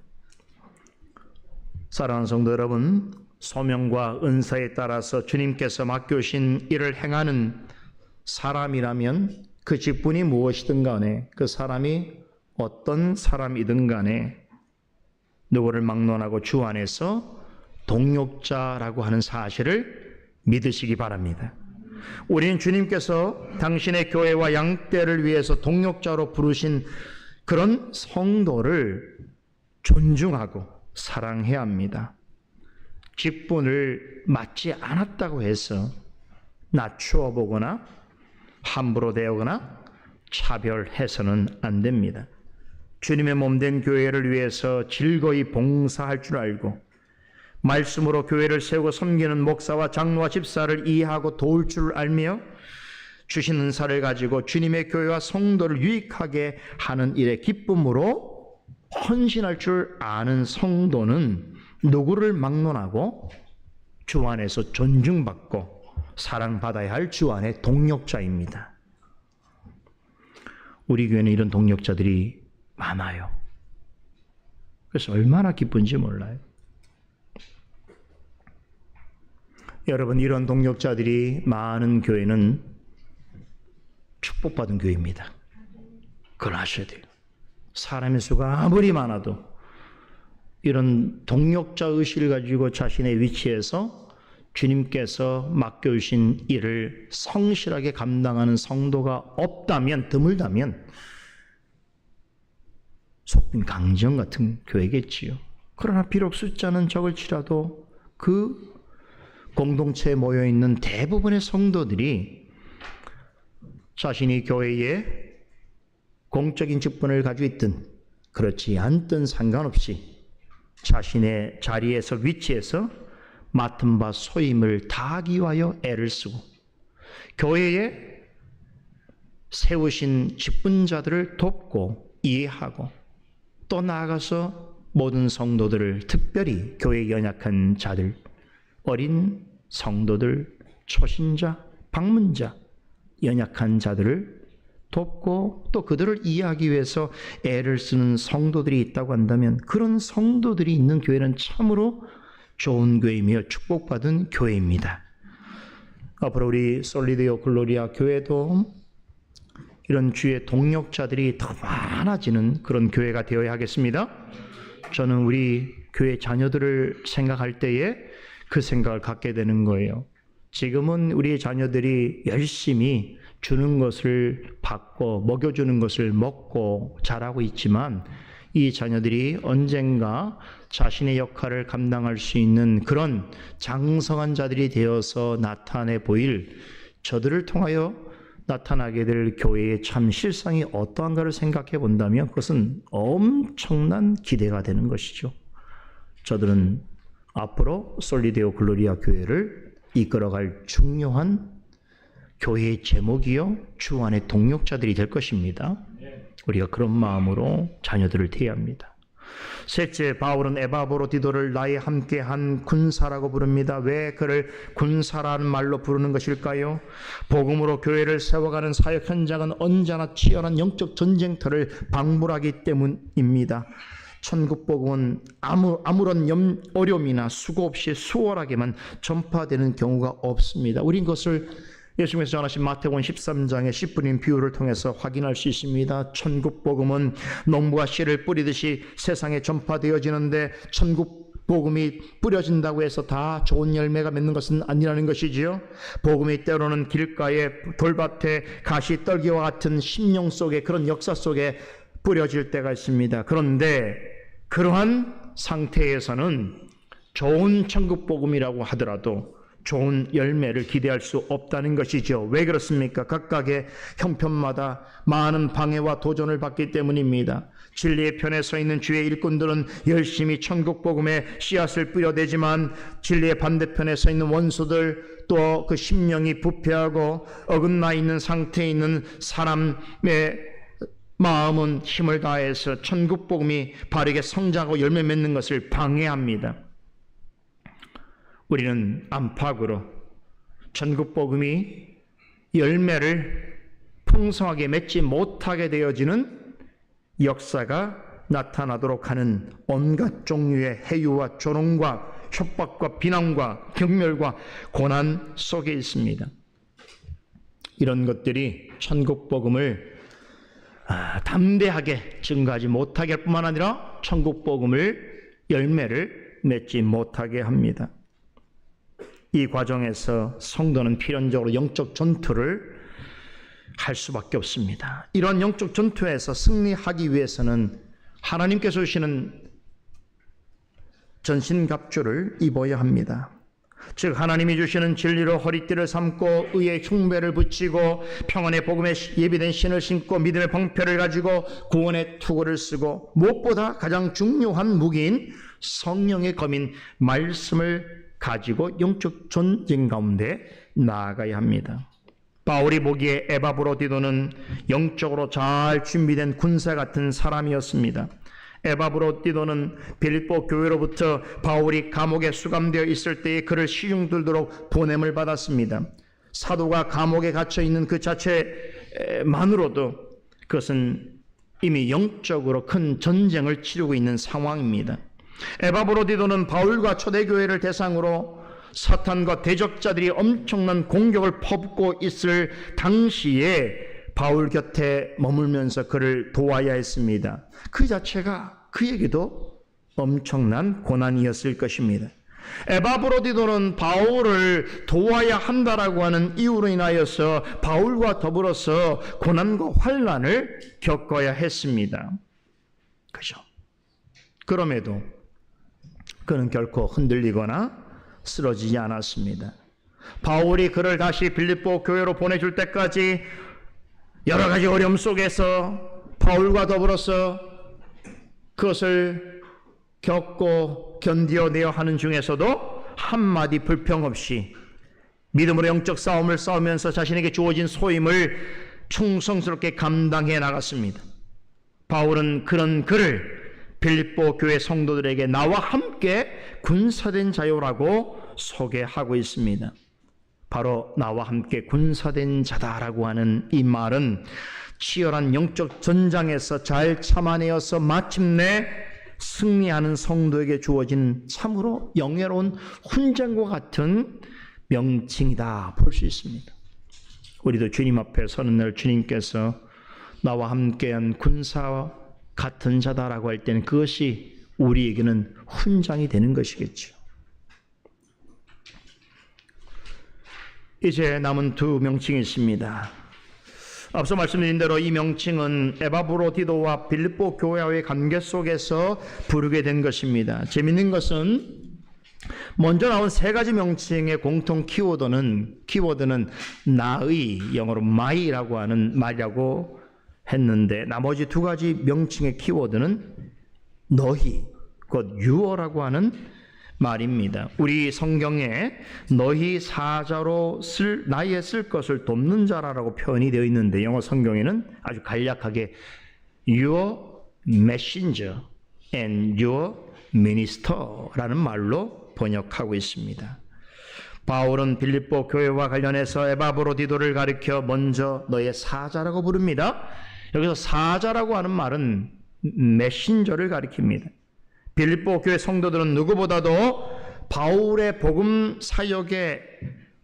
사랑하는 성도 여러분, 소명과 은사에 따라서 주님께서 맡겨주신 일을 행하는 사람이라면 그 직분이 무엇이든 간에 그 사람이 어떤 사람이든 간에 누구를 막론하고 주 안에서 동력자라고 하는 사실을 믿으시기 바랍니다. 우리는 주님께서 당신의 교회와 양떼를 위해서 동력자로 부르신 그런 성도를 존중하고 사랑해야 합니다. 직분을 맡지 않았다고 해서 낮추어 보거나 함부로 대하거나 차별해서는 안 됩니다. 주님의 몸된 교회를 위해서 즐거이 봉사할 줄 알고 말씀으로 교회를 세우고 섬기는 목사와 장로와 집사를 이해하고 도울 줄 알며 주신 은사를 가지고 주님의 교회와 성도를 유익하게 하는 일에 기쁨으로 헌신할 줄 아는 성도는 누구를 막론하고 주 안에서 존중받고 사랑받아야 할 주 안의 동력자입니다. 우리 교회는 이런 동력자들이 많아요. 그래서 얼마나 기쁜지 몰라요. 여러분, 이런 동력자들이 많은 교회는 축복받은 교회입니다. 그걸 아셔야 돼요. 사람의 수가 아무리 많아도 이런 동력자 의식을 가지고 자신의 위치에서 주님께서 맡겨주신 일을 성실하게 감당하는 성도가 없다면, 드물다면 속빈 강정 같은 교회겠지요. 그러나 비록 숫자는 적을지라도 그 공동체에 모여있는 대부분의 성도들이 자신이 교회에 공적인 직분을 가지고 있든 그렇지 않든 상관없이 자신의 자리에서 위치에서 맡은 바 소임을 다하기 위하여 애를 쓰고 교회에 세우신 직분자들을 돕고 이해하고 또 나아가서 모든 성도들을 특별히 교회에 연약한 자들, 어린 성도들, 초신자, 방문자, 연약한 자들을 돕고 또 그들을 이해하기 위해서 애를 쓰는 성도들이 있다고 한다면 그런 성도들이 있는 교회는 참으로 좋은 교회이며 축복받은 교회입니다. 앞으로 우리 솔리데오 글로리아 교회도 이런 주의 동력자들이 더 많아지는 그런 교회가 되어야 하겠습니다. 저는 우리 교회 자녀들을 생각할 때에 그 생각을 갖게 되는 거예요. 지금은 우리 자녀들이 열심히 주는 것을 받고 먹여주는 것을 먹고 자라고 있지만 이 자녀들이 언젠가 자신의 역할을 감당할 수 있는 그런 장성한 자들이 되어서 나타내 보일 저들을 통하여 나타나게 될 교회의 참 실상이 어떠한가를 생각해 본다면 그것은 엄청난 기대가 되는 것이죠. 저들은 앞으로 솔리데오 글로리아 교회를 이끌어갈 중요한 교회의 제목이요 주 안의 동력자들이 될 것입니다. 우리가 그런 마음으로 자녀들을 대해합니다. 셋째, 바울은 에바브로디도를 나의 함께한 군사라고 부릅니다. 왜 그를 군사라는 말로 부르는 것일까요? 복음으로 교회를 세워가는 사역 현장은 언제나 치열한 영적 전쟁터를 방불하기 때문입니다. 천국 복음은 아무런 어려움이나 수고 없이 수월하게만 전파되는 경우가 없습니다. 우린 그것을 예수님께서 전하신 마태복음 13장의 씨 뿌린 비유를 통해서 확인할 수 있습니다. 천국 복음은 농부가 씨를 뿌리듯이 세상에 전파되어지는데 천국 복음이 뿌려진다고 해서 다 좋은 열매가 맺는 것은 아니라는 것이지요. 복음이 때로는 길가에 돌밭에 가시 떨기와 같은 심령 속에 그런 역사 속에 뿌려질 때가 있습니다. 그런데 그러한 상태에서는 좋은 천국 복음이라고 하더라도 좋은 열매를 기대할 수 없다는 것이죠. 왜 그렇습니까? 각각의 형편마다 많은 방해와 도전을 받기 때문입니다. 진리의 편에 서 있는 주의 일꾼들은 열심히 천국 복음에 씨앗을 뿌려대지만 진리의 반대편에 서 있는 원수들 또 그 심령이 부패하고 어긋나 있는 상태에 있는 사람의 마음은 힘을 다해서 천국 복음이 바르게 성장하고 열매 맺는 것을 방해합니다. 우리는 안팎으로 천국 복음이 열매를 풍성하게 맺지 못하게 되어지는 역사가 나타나도록 하는 온갖 종류의 해유와 조롱과 협박과 비난과 경멸과 고난 속에 있습니다. 이런 것들이 천국 복음을 담대하게 증거하지 못하게 할 뿐만 아니라 천국 복음을 열매를 맺지 못하게 합니다. 이 과정에서 성도는 필연적으로 영적 전투를 할 수밖에 없습니다. 이런 영적 전투에서 승리하기 위해서는 하나님께서 주시는 전신갑주를 입어야 합니다. 즉 하나님이 주시는 진리로 허리띠를 삼고 의의 흉배를 붙이고 평안의 복음에 예비된 신을 신고 믿음의 방패를 가지고 구원의 투구를 쓰고 무엇보다 가장 중요한 무기인 성령의 검인 말씀을 가지고 영적 전쟁 가운데 나아가야 합니다. 바울이 보기에 에바브로디도는 영적으로 잘 준비된 군사 같은 사람이었습니다. 에바브로디도는 빌립보 교회로부터 바울이 감옥에 수감되어 있을 때에 그를 시중 들도록 보냄을 받았습니다. 사도가 감옥에 갇혀 있는 그 자체만으로도 그것은 이미 영적으로 큰 전쟁을 치르고 있는 상황입니다. 에바브로디도는 바울과 초대교회를 대상으로 사탄과 대적자들이 엄청난 공격을 퍼붓고 있을 당시에 바울 곁에 머물면서 그를 도와야 했습니다. 그 자체가 그에게도 엄청난 고난이었을 것입니다. 에바브로디도는 바울을 도와야 한다라고 하는 이유로 인하여서 바울과 더불어서 고난과 환난을 겪어야 했습니다. 그죠? 그럼에도 그는 결코 흔들리거나 쓰러지지 않았습니다. 바울이 그를 다시 빌립보 교회로 보내줄 때까지 여러 가지 어려움 속에서 바울과 더불어서 그것을 겪고 견뎌내야 하는 중에서도 한마디 불평 없이 믿음으로 영적 싸움을 싸우면서 자신에게 주어진 소임을 충성스럽게 감당해 나갔습니다. 바울은 그런 그를 빌립보 교회 성도들에게 나와 함께 군사된 자요라고 소개하고 있습니다. 바로 나와 함께 군사된 자다라고 하는 이 말은 치열한 영적 전장에서 잘 참아내어서 마침내 승리하는 성도에게 주어진 참으로 영예로운 훈장과 같은 명칭이다 볼 수 있습니다. 우리도 주님 앞에 서는 날 주님께서 나와 함께한 군사와 같은 자다라고 할 때는 그것이 우리에게는 훈장이 되는 것이겠죠. 이제 남은 두 명칭이 있습니다. 앞서 말씀드린 대로 이 명칭은 에바브로디도와 빌립보 교회와의 관계 속에서 부르게 된 것입니다. 재미있는 것은 먼저 나온 세 가지 명칭의 공통 키워드는 나의, 영어로 my라고 하는 말이라고 했는데 나머지 두 가지 명칭의 키워드는 너희, 곧 you라고 하는 말입니다. 우리 성경에 너희 사자로 나의 쓸 것을 돕는 자라고 표현이 되어 있는데 영어 성경에는 아주 간략하게 your messenger and your minister라는 말로 번역하고 있습니다. 바울은 빌립보 교회와 관련해서 에바브로디도를 가리켜 먼저 너의 사자라고 부릅니다. 여기서 사자라고 하는 말은 메신저를 가리킵니다. 빌립보 교회 성도들은 누구보다도 바울의 복음 사역에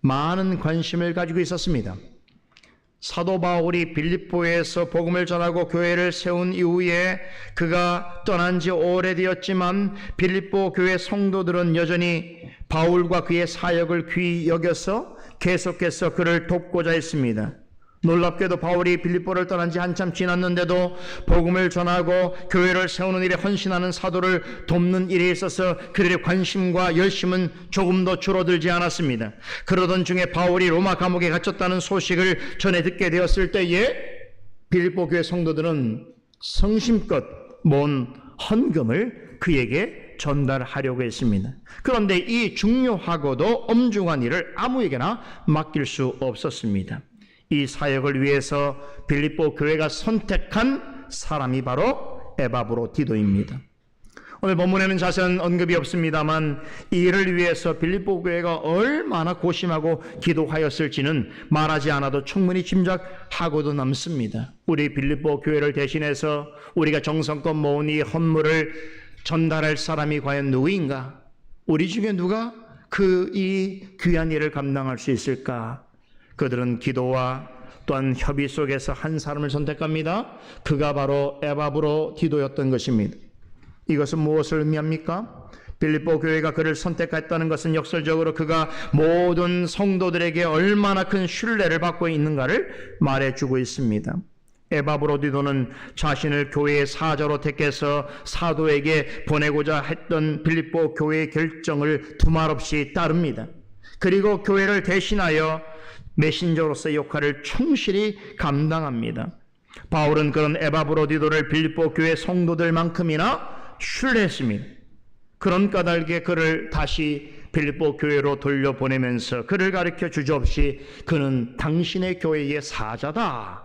많은 관심을 가지고 있었습니다. 사도 바울이 빌립보에서 복음을 전하고 교회를 세운 이후에 그가 떠난 지 오래되었지만 빌립보 교회 성도들은 여전히 바울과 그의 사역을 귀히 여겨서 계속해서 그를 돕고자 했습니다. 놀랍게도 바울이 빌립보를 떠난 지 한참 지났는데도 복음을 전하고 교회를 세우는 일에 헌신하는 사도를 돕는 일에 있어서 그들의 관심과 열심은 조금도 줄어들지 않았습니다. 그러던 중에 바울이 로마 감옥에 갇혔다는 소식을 전해 듣게 되었을 때에 빌립보 교회 성도들은 성심껏 모은 헌금을 그에게 전달하려고 했습니다. 그런데 이 중요하고도 엄중한 일을 아무에게나 맡길 수 없었습니다. 이 사역을 위해서 빌립보 교회가 선택한 사람이 바로 에바브로디도입니다. 오늘 본문에는 자세한 언급이 없습니다만 이 일을 위해서 빌립보 교회가 얼마나 고심하고 기도하였을지는 말하지 않아도 충분히 짐작하고도 남습니다. 우리 빌립보 교회를 대신해서 우리가 정성껏 모은 이 헌물을 전달할 사람이 과연 누구인가? 우리 중에 누가 이 귀한 일을 감당할 수 있을까? 그들은 기도와 또한 협의 속에서 한 사람을 선택합니다. 그가 바로 에바브로디도였던 것입니다. 이것은 무엇을 의미합니까? 빌립보 교회가 그를 선택했다는 것은 역설적으로 그가 모든 성도들에게 얼마나 큰 신뢰를 받고 있는가를 말해주고 있습니다. 에바브로디도는 자신을 교회의 사자로 택해서 사도에게 보내고자 했던 빌립보 교회의 결정을 두말 없이 따릅니다. 그리고 교회를 대신하여 메신저로서의 역할을 충실히 감당합니다. 바울은 그런 에바브로디도를 빌립보 교회 성도들만큼이나 신뢰했습니다. 그런 까닭에 그를 다시 빌립보 교회로 돌려보내면서 그를 가르쳐 주저없이 그는 당신의 교회의 사자다,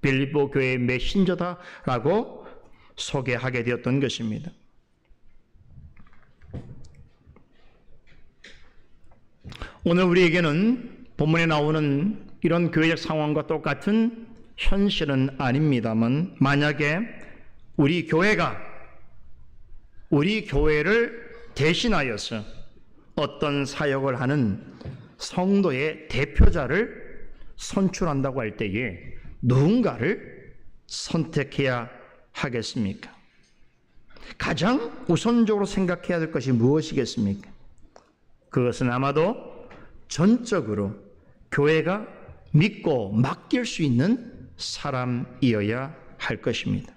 빌립보 교회의 메신저다라고 소개하게 되었던 것입니다. 오늘 우리에게는 본문에 나오는 이런 교회적 상황과 똑같은 현실은 아닙니다만 만약에 우리 교회를 대신하여서 어떤 사역을 하는 성도의 대표자를 선출한다고 할 때에 누군가를 선택해야 하겠습니까? 가장 우선적으로 생각해야 될 것이 무엇이겠습니까? 그것은 아마도 전적으로 교회가 믿고 맡길 수 있는 사람이어야 할 것입니다.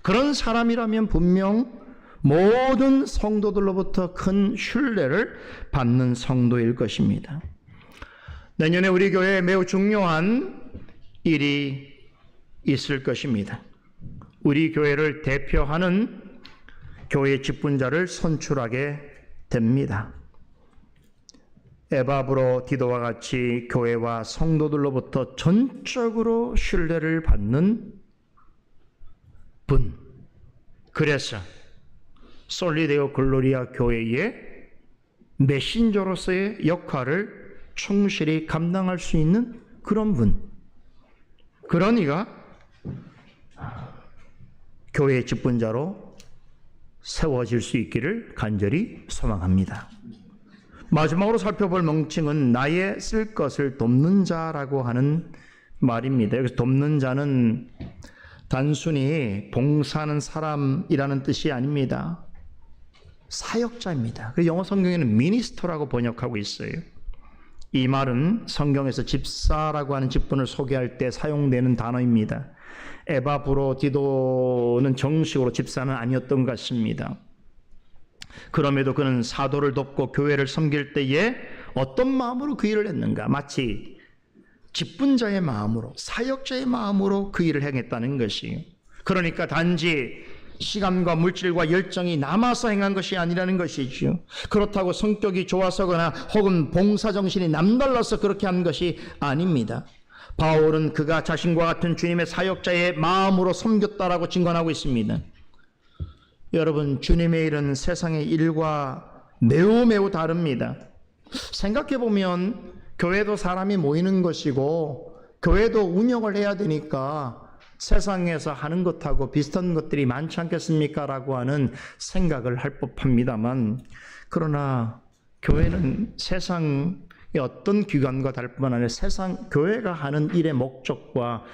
그런 사람이라면 분명 모든 성도들로부터 큰 신뢰를 받는 성도일 것입니다. 내년에 우리 교회에 매우 중요한 일이 있을 것입니다. 우리 교회를 대표하는 교회 직분자를 선출하게 됩니다. 에바브로디도와 같이 교회와 성도들로부터 전적으로 신뢰를 받는 분. 그래서 솔리데오 글로리아 교회의 메신저로서의 역할을 충실히 감당할 수 있는 그런 분. 그런 이가 교회의 직분자로 세워질 수 있기를 간절히 소망합니다. 마지막으로 살펴볼 명칭은 나의 쓸 것을 돕는 자라고 하는 말입니다. 여기서 돕는 자는 단순히 봉사하는 사람이라는 뜻이 아닙니다. 사역자입니다. 영어 성경에는 미니스터라고 번역하고 있어요. 이 말은 성경에서 집사라고 하는 직분을 소개할 때 사용되는 단어입니다. 에바브로디도는 정식으로 집사는 아니었던 것 같습니다. 그럼에도 그는 사도를 돕고 교회를 섬길 때에 어떤 마음으로 그 일을 했는가? 마치 직분자의 마음으로, 사역자의 마음으로 그 일을 행했다는 것이에요. 그러니까 단지 시간과 물질과 열정이 남아서 행한 것이 아니라는 것이죠. 그렇다고 성격이 좋아서거나 혹은 봉사정신이 남달라서 그렇게 한 것이 아닙니다. 바울은 그가 자신과 같은 주님의 사역자의 마음으로 섬겼다라고 증언하고 있습니다. 여러분, 주님의 일은 세상의 일과 매우 다릅니다. 생각해보면 교회도 사람이 모이는 것이고 교회도 운영을 해야 되니까 세상에서 하는 것하고 비슷한 것들이 많지 않겠습니까? 라고 하는 생각을 할 법합니다만, 그러나 교회는 세상의 어떤 기관과 다를 뿐만 아니라 교회가 하는 일의 목적과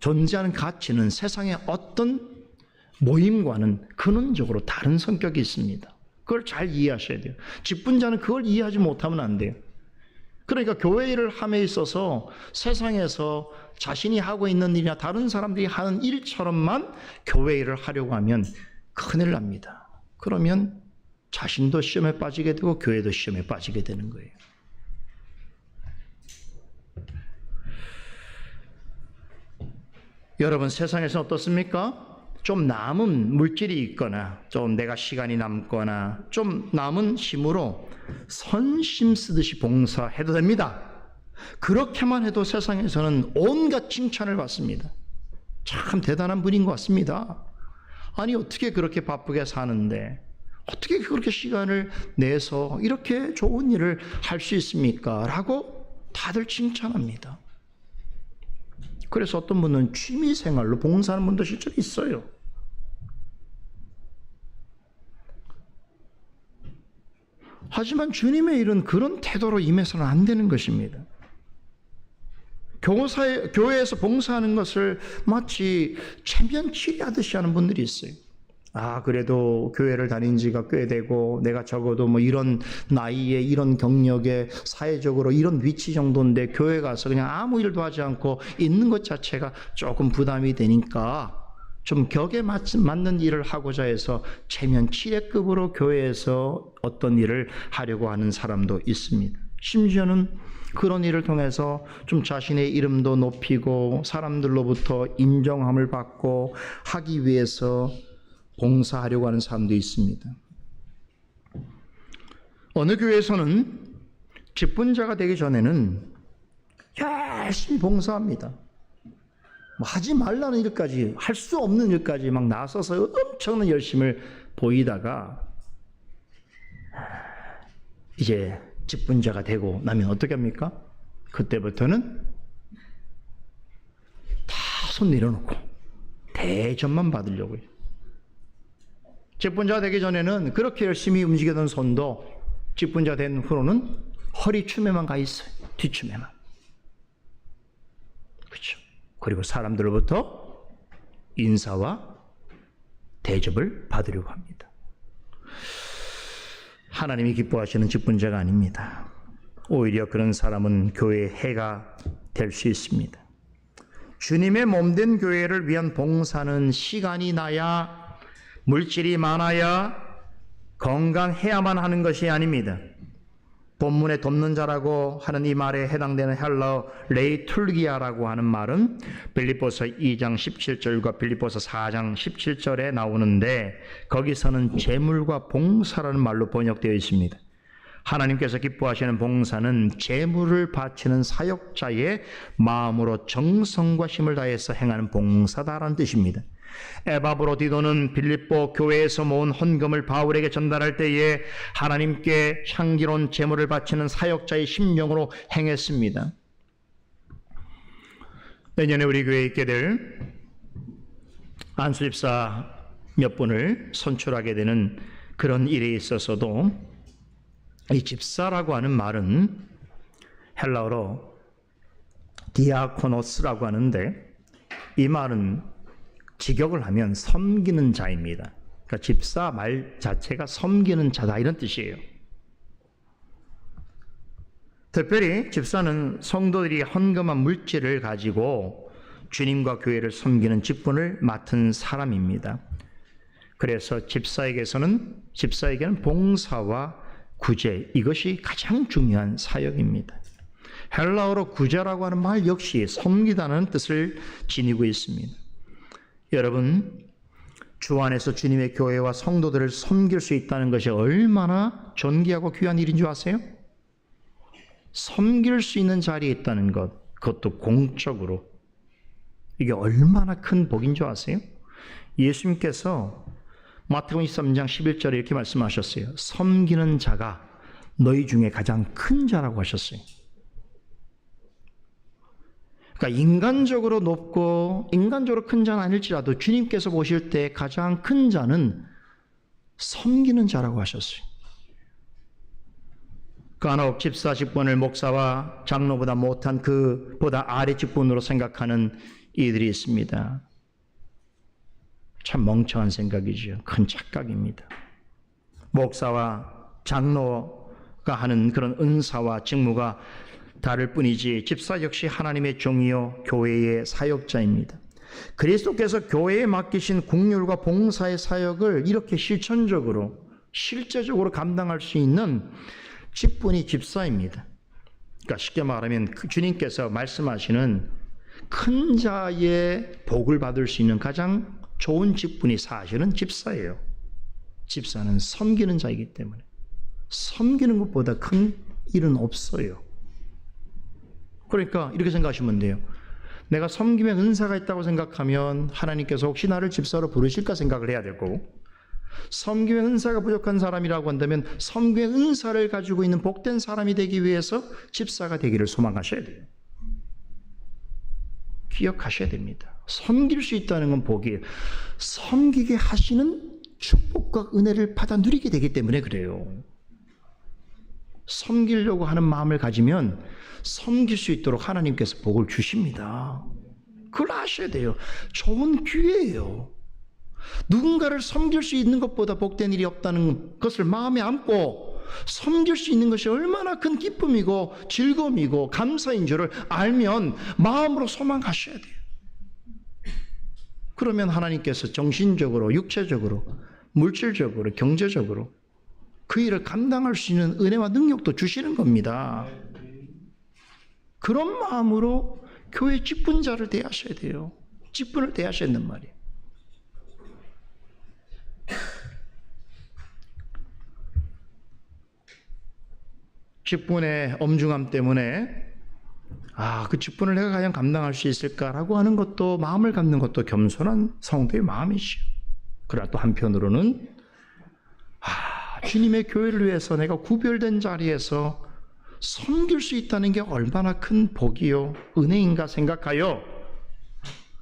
존재하는 가치는 세상의 어떤 모임과는 근원적으로 다른 성격이 있습니다. 그걸 잘 이해하셔야 돼요. 직분자는 그걸 이해하지 못하면 안 돼요. 그러니까 교회 일을 함에 있어서 세상에서 자신이 하고 있는 일이나 다른 사람들이 하는 일처럼만 교회 일을 하려고 하면 큰일 납니다. 그러면 자신도 시험에 빠지게 되고 교회도 시험에 빠지게 되는 거예요. 여러분, 세상에서는 어떻습니까? 좀 남은 물질이 있거나 좀 내가 시간이 남거나 좀 남은 힘으로 선심 쓰듯이 봉사해도 됩니다. 그렇게만 해도 세상에서는 온갖 칭찬을 받습니다. 참 대단한 분인 것 같습니다. 아니, 어떻게 그렇게 바쁘게 사는데 어떻게 그렇게 시간을 내서 이렇게 좋은 일을 할 수 있습니까? 라고 다들 칭찬합니다. 그래서 어떤 분은 취미생활로 봉사하는 분도 실제로 있어요. 하지만 주님의 일은 그런 태도로 임해서는 안 되는 것입니다. 교회에서 봉사하는 것을 마치 체면치레하듯이 하는 분들이 있어요. 그래도 교회를 다닌 지가 꽤 되고 내가 적어도 뭐 이런 나이에 이런 경력에 사회적으로 이런 위치 정도인데 교회 가서 그냥 아무 일도 하지 않고 있는 것 자체가 조금 부담이 되니까 좀 격에 맞는 일을 하고자 해서 체면치레급으로 교회에서 어떤 일을 하려고 하는 사람도 있습니다. 심지어는 그런 일을 통해서 좀 자신의 이름도 높이고 사람들로부터 인정함을 받고 하기 위해서 봉사하려고 하는 사람도 있습니다. 어느 교회에서는 직분자가 되기 전에는 열심히 봉사합니다. 하지 말라는 일까지, 할 수 없는 일까지 막 나서서 엄청난 열심을 보이다가 이제 직분자가 되고 나면 어떻게 합니까? 그때부터는 다 손 내려놓고 대접만 받으려고 해요. 직분자가 되기 전에는 그렇게 열심히 움직이던 손도 직분자 된 후로는 허리춤에만 가 있어요. 뒷춤에만. 그렇죠. 그리고 사람들로부터 인사와 대접을 받으려고 합니다. 하나님이 기뻐하시는 직분자가 아닙니다. 오히려 그런 사람은 교회의 해가 될 수 있습니다. 주님의 몸된 교회를 위한 봉사는 시간이 나야, 물질이 많아야, 건강해야만 하는 것이 아닙니다. 본문에 돕는 자라고 하는 이 말에 해당되는 헬라어 레이툴기아라고 하는 말은 빌립보서 2장 17절과 빌립보서 4장 17절에 나오는데 거기서는 제물과 봉사라는 말로 번역되어 있습니다. 하나님께서 기뻐하시는 봉사는 제물을 바치는 사역자의 마음으로 정성과 힘을 다해서 행하는 봉사다라는 뜻입니다. 에바브로디도는 빌립보 교회에서 모은 헌금을 바울에게 전달할 때에 하나님께 향기로운 제물을 바치는 사역자의 심령으로 행했습니다. 내년에 우리 교회에 있게 될 안수집사 몇 분을 선출하게 되는 그런 일에 있어서도 이 집사라고 하는 말은 헬라어로 디아코노스라고 하는데 이 말은 직역을 하면 섬기는 자입니다. 그러니까 집사 말 자체가 섬기는 자다 이런 뜻이에요. 특별히 집사는 성도들이 헌금한 물질을 가지고 주님과 교회를 섬기는 직분을 맡은 사람입니다. 그래서 집사에게는 봉사와 구제, 이것이 가장 중요한 사역입니다. 헬라어로 구제라고 하는 말 역시 섬기다는 뜻을 지니고 있습니다. 여러분, 주 안에서 주님의 교회와 성도들을 섬길 수 있다는 것이 얼마나 존귀하고 귀한 일인 줄 아세요? 섬길 수 있는 자리에 있다는 것, 그것도 공적으로. 이게 얼마나 큰 복인 줄 아세요? 예수님께서 마태복음 23장 11절에 이렇게 말씀하셨어요. 섬기는 자가 너희 중에 가장 큰 자라고 하셨어요. 그러니까 인간적으로 높고 인간적으로 큰 자는 아닐지라도 주님께서 보실 때 가장 큰 자는 섬기는 자라고 하셨어요. 간혹 집사 직분을 목사와 장로보다 못한 그보다 아래 직분으로 생각하는 이들이 있습니다. 참 멍청한 생각이죠. 큰 착각입니다. 목사와 장로가 하는 그런 은사와 직무가 다를 뿐이지 집사 역시 하나님의 종이요 교회의 사역자입니다. 그리스도께서 교회에 맡기신 국률과 봉사의 사역을 이렇게 실제적으로 감당할 수 있는 직분이 집사입니다. 그러니까 쉽게 말하면 주님께서 말씀하시는 큰 자의 복을 받을 수 있는 가장 좋은 직분이 사실은 집사예요. 집사는 섬기는 자이기 때문에 섬기는 것보다 큰 일은 없어요. 그러니까 이렇게 생각하시면 돼요. 내가 섬김의 은사가 있다고 생각하면 하나님께서 혹시 나를 집사로 부르실까 생각을 해야 될 거고, 섬김의 은사가 부족한 사람이라고 한다면 섬김의 은사를 가지고 있는 복된 사람이 되기 위해서 집사가 되기를 소망하셔야 돼요. 기억하셔야 됩니다. 섬길 수 있다는 건 복이에요. 섬기게 하시는 축복과 은혜를 받아 누리게 되기 때문에 그래요. 섬기려고 하는 마음을 가지면 섬길 수 있도록 하나님께서 복을 주십니다. 그걸 아셔야 돼요. 좋은 기회예요. 누군가를 섬길 수 있는 것보다 복된 일이 없다는 것을 마음에 안고 섬길 수 있는 것이 얼마나 큰 기쁨이고 즐거움이고 감사인 줄을 알면 마음으로 소망하셔야 돼요. 그러면 하나님께서 정신적으로, 육체적으로, 물질적으로, 경제적으로 그 일을 감당할 수 있는 은혜와 능력도 주시는 겁니다. 그런 마음으로 교회 직분자를 대하셔야 돼요. 직분을 대하셔야 된단 말이에요. 직분의 엄중함 때문에 그 직분을 내가 과연 감당할 수 있을까라고 하는 것도, 마음을 갖는 것도 겸손한 성도의 마음이죠. 그러나 또 한편으로는 주님의 교회를 위해서 내가 구별된 자리에서 섬길 수 있다는 게 얼마나 큰 복이요 은혜인가 생각하여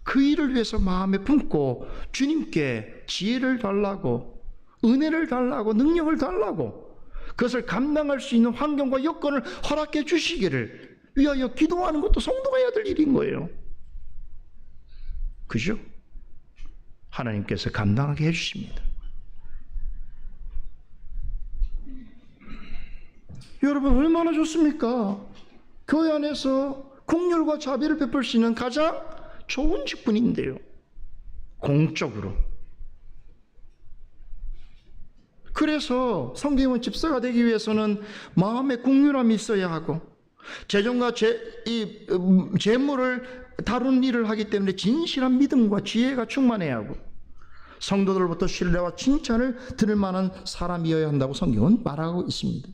그 일을 위해서 마음에 품고 주님께 지혜를 달라고, 은혜를 달라고, 능력을 달라고, 그것을 감당할 수 있는 환경과 여건을 허락해 주시기를 위하여 기도하는 것도 성도가 해야 될 일인 거예요. 그죠? 하나님께서 감당하게 해주십니다. 여러분, 얼마나 좋습니까? 교회 안에서 긍휼과 자비를 베풀 수 있는 가장 좋은 직분인데요. 공적으로. 그래서 성경은 집사가 되기 위해서는 마음의 국률함이 있어야 하고 재정과 재물을 다루는 일을 하기 때문에 진실한 믿음과 지혜가 충만해야 하고 성도들로부터 신뢰와 칭찬을 들을 만한 사람이어야 한다고 성경은 말하고 있습니다.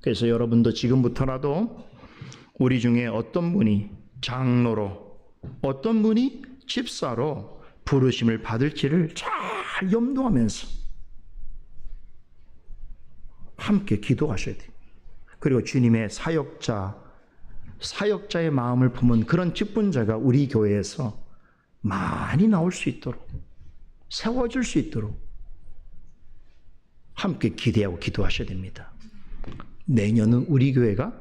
그래서 여러분도 지금부터라도 우리 중에 어떤 분이 장로로, 어떤 분이 집사로 부르심을 받을지를 잘 염두하면서 함께 기도하셔야 돼요. 그리고 주님의 사역자의 마음을 품은 그런 직분자가 우리 교회에서 많이 나올 수 있도록, 세워질 수 있도록 함께 기대하고 기도하셔야 됩니다. 내년은 우리 교회가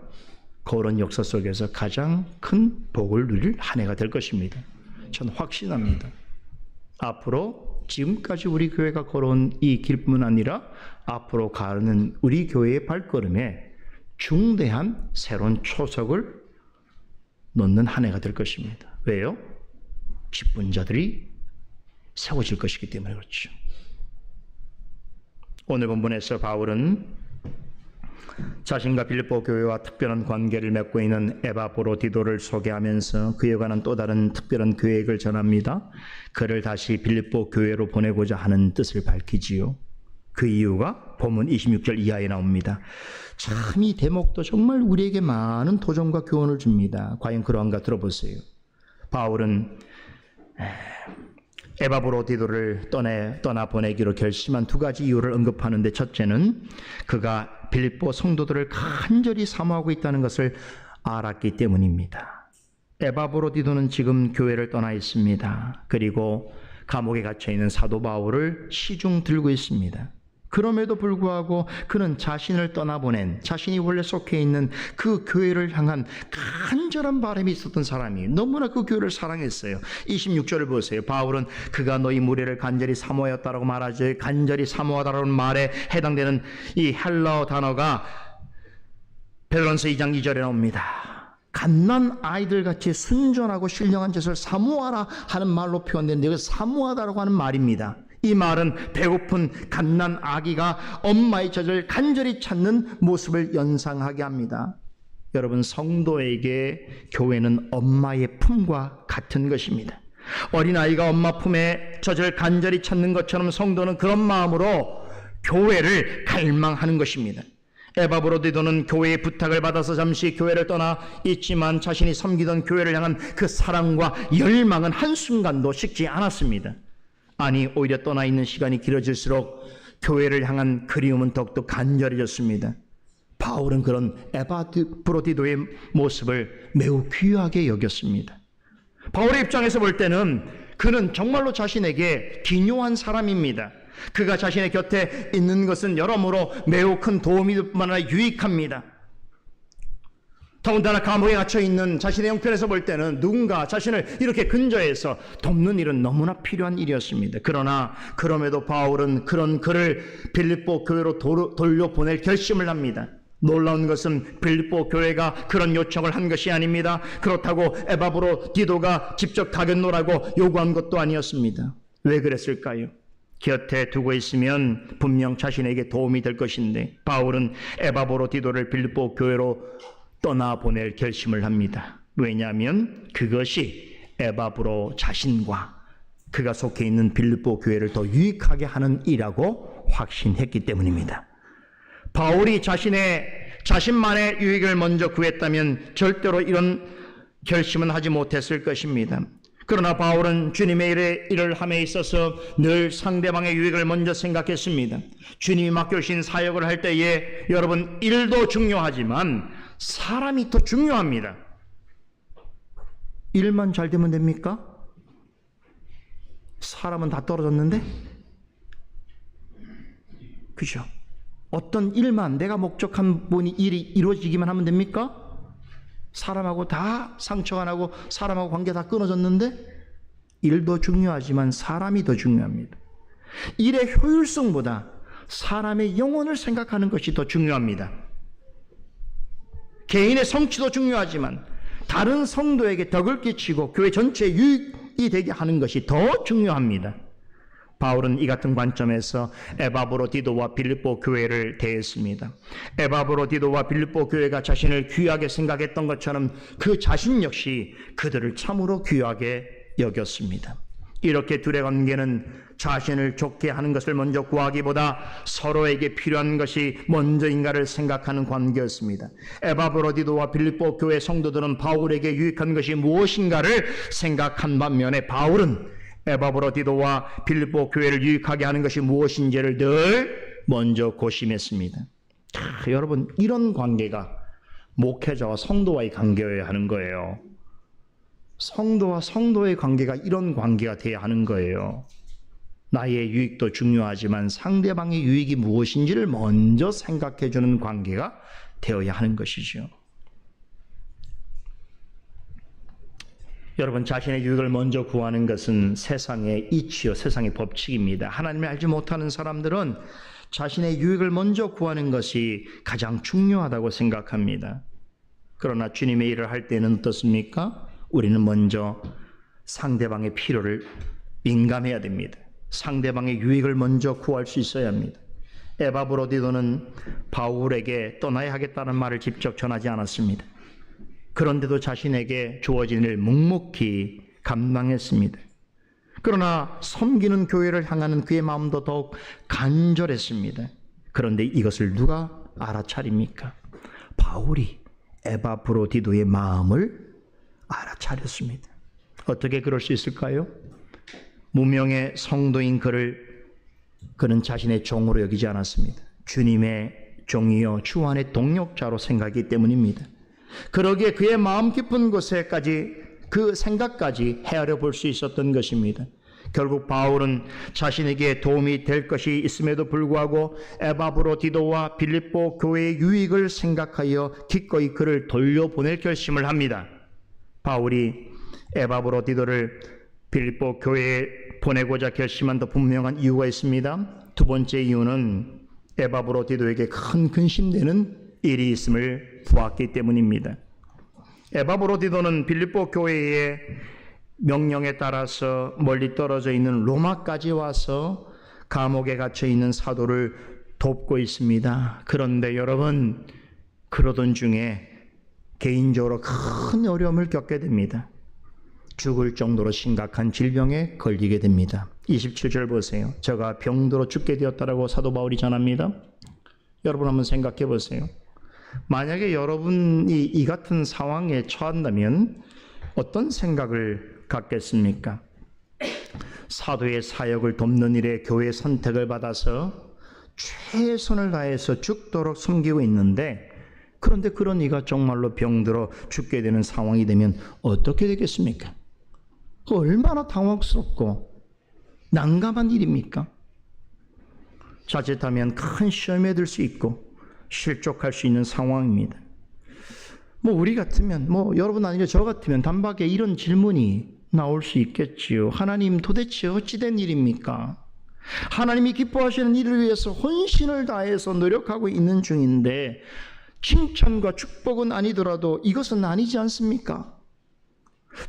그런 역사 속에서 가장 큰 복을 누릴 한 해가 될 것입니다. 저는 확신합니다. 앞으로 지금까지 우리 교회가 걸어온 이 길뿐만 아니라 앞으로 가는 우리 교회의 발걸음에 중대한 새로운 초석을 놓는 한 해가 될 것입니다. 왜요? 직분자들이 세워질 것이기 때문에 그렇죠. 오늘 본문에서 바울은 자신과 빌립보 교회와 특별한 관계를 맺고 있는 에바브로디도를 소개하면서 그에 관한 또 다른 특별한 계획을 전합니다. 그를 다시 빌립보 교회로 보내고자 하는 뜻을 밝히지요. 그 이유가 본문 26절 이하에 나옵니다. 참 이 대목도 정말 우리에게 많은 도전과 교훈을 줍니다. 과연 그러한가 들어보세요. 바울은 에바브로디도를 떠나 보내기로 결심한 두 가지 이유를 언급하는데, 첫째는 그가 빌립보 성도들을 간절히 사모하고 있다는 것을 알았기 때문입니다. 에바브로디도는 지금 교회를 떠나 있습니다. 그리고 감옥에 갇혀 있는 사도 바울을 시중 들고 있습니다. 그럼에도 불구하고 그는 자신을 떠나보낸, 자신이 원래 속해 있는 그 교회를 향한 간절한 바람이 있었던 사람이 너무나 그 교회를 사랑했어요. 26절을 보세요. 바울은 그가 너희 무리를 간절히 사모하였다라고 말하죠. 간절히 사모하다라는 말에 해당되는 이 헬라어 단어가 베드로전서 2장 2절에 나옵니다. 갓난 아이들같이 순전하고 신령한 짓을 사모하라 하는 말로 표현되는데, 여기서 사모하다라고 하는 말입니다. 이 말은 배고픈 갓난 아기가 엄마의 젖을 간절히 찾는 모습을 연상하게 합니다. 여러분, 성도에게 교회는 엄마의 품과 같은 것입니다. 어린아이가 엄마 품에 젖을 간절히 찾는 것처럼 성도는 그런 마음으로 교회를 갈망하는 것입니다. 에바브로디도는 교회의 부탁을 받아서 잠시 교회를 떠나 있지만 자신이 섬기던 교회를 향한 그 사랑과 열망은 한순간도 식지 않았습니다. 아니, 오히려 떠나 있는 시간이 길어질수록 교회를 향한 그리움은 더욱더 간절해졌습니다. 바울은 그런 에바브로디도의 모습을 매우 귀하게 여겼습니다. 바울의 입장에서 볼 때는 그는 정말로 자신에게 기묘한 사람입니다. 그가 자신의 곁에 있는 것은 여러모로 매우 큰 도움이 될 뿐만 아니라 유익합니다. 더군다나 감옥에 갇혀있는 자신의 형편에서 볼 때는 누군가 자신을 이렇게 근저에서 돕는 일은 너무나 필요한 일이었습니다. 그러나 그럼에도 바울은 그런 그를 빌립보 교회로 돌려보낼 결심을 합니다. 놀라운 것은 빌립보 교회가 그런 요청을 한 것이 아닙니다. 그렇다고 에바브로디도가 직접 가겠노라고 요구한 것도 아니었습니다. 왜 그랬을까요? 곁에 두고 있으면 분명 자신에게 도움이 될 것인데, 바울은 에바브로디도를 빌립보 교회로 떠나보낼 결심을 합니다. 왜냐하면 그것이 에바브로 자신과 그가 속해 있는 빌립보 교회를 더 유익하게 하는 일이라고 확신했기 때문입니다. 바울이 자신만의 유익을 먼저 구했다면 절대로 이런 결심은 하지 못했을 것입니다. 그러나 바울은 주님의 일을 함에 있어서 늘 상대방의 유익을 먼저 생각했습니다. 주님이 맡겨주신 사역을 할 때에 여러분, 일도 중요하지만 사람이 더 중요합니다. 일만 잘 되면 됩니까? 사람은 다 떨어졌는데? 그죠? 어떤 일만, 내가 목적한 일이 이루어지기만 하면 됩니까? 사람하고 다 상처가 나고 사람하고 관계 다 끊어졌는데? 일도 중요하지만 사람이 더 중요합니다. 일의 효율성보다 사람의 영혼을 생각하는 것이 더 중요합니다. 개인의 성취도 중요하지만 다른 성도에게 덕을 끼치고 교회 전체에 유익이 되게 하는 것이 더 중요합니다. 바울은 이 같은 관점에서 에바브로디도와 빌립보 교회를 대했습니다. 에바브로디도와 빌립보 교회가 자신을 귀하게 생각했던 것처럼 그 자신 역시 그들을 참으로 귀하게 여겼습니다. 이렇게 둘의 관계는 자신을 좋게 하는 것을 먼저 구하기보다 서로에게 필요한 것이 먼저인가를 생각하는 관계였습니다. 에바브로디도와 빌립보 교회 성도들은 바울에게 유익한 것이 무엇인가를 생각한 반면에 바울은 에바브로디도와 빌립보 교회를 유익하게 하는 것이 무엇인지를 늘 먼저 고심했습니다. 여러분, 이런 관계가 목회자와 성도와의 관계여야 하는 거예요. 성도와 성도의 관계가 이런 관계가 돼야 하는 거예요. 나의 유익도 중요하지만 상대방의 유익이 무엇인지를 먼저 생각해 주는 관계가 되어야 하는 것이죠. 여러분, 자신의 유익을 먼저 구하는 것은 세상의 이치요, 세상의 법칙입니다. 하나님을 알지 못하는 사람들은 자신의 유익을 먼저 구하는 것이 가장 중요하다고 생각합니다. 그러나 주님의 일을 할 때는 어떻습니까? 우리는 먼저 상대방의 필요를 민감해야 됩니다. 상대방의 유익을 먼저 구할 수 있어야 합니다. 에바브로디도는 바울에게 떠나야 하겠다는 말을 직접 전하지 않았습니다. 그런데도 자신에게 주어진 일을 묵묵히 감당했습니다. 그러나 섬기는 교회를 향하는 그의 마음도 더욱 간절했습니다. 그런데 이것을 누가 알아차립니까? 바울이 에바브로디도의 마음을 알아차렸습니다. 어떻게 그럴 수 있을까요? 무명의 성도인 그는 자신의 종으로 여기지 않았습니다. 주님의 종이요 주 안의 동역자로 생각하기 때문입니다. 그러기에 그의 마음 깊은 곳에까지 그 생각까지 헤아려 볼 수 있었던 것입니다. 결국 바울은 자신에게 도움이 될 것이 있음에도 불구하고 에바브로디도와 빌립보 교회의 유익을 생각하여 기꺼이 그를 돌려보낼 결심을 합니다. 바울이 에바브로디도를 빌립보 교회에 보내고자 결심한 더 분명한 이유가 있습니다. 두 번째 이유는 에바브로디도에게 큰 근심되는 일이 있음을 보았기 때문입니다. 에바브로디도는 빌립보 교회의 명령에 따라서 멀리 떨어져 있는 로마까지 와서 감옥에 갇혀 있는 사도를 돕고 있습니다. 그런데 여러분, 그러던 중에 개인적으로 큰 어려움을 겪게 됩니다. 죽을 정도로 심각한 질병에 걸리게 됩니다. 27절 보세요. 저가 병들어 죽게 되었다라고 사도 바울이 전합니다. 여러분 한번 생각해 보세요. 만약에 여러분이 이 같은 상황에 처한다면 어떤 생각을 갖겠습니까? 사도의 사역을 돕는 일에 교회 선택을 받아서 최선을 다해서 죽도록 섬기고 있는데, 그런데 그런 이가 정말로 병들어 죽게 되는 상황이 되면 어떻게 되겠습니까? 얼마나 당황스럽고 난감한 일입니까? 자칫하면 큰 시험에 들 수 있고 실족할 수 있는 상황입니다. 우리 같으면, 여러분 아니라 저 같으면 단박에 이런 질문이 나올 수 있겠지요. 하나님, 도대체 어찌된 일입니까? 하나님이 기뻐하시는 일을 위해서 혼신을 다해서 노력하고 있는 중인데 칭찬과 축복은 아니더라도 이것은 아니지 않습니까?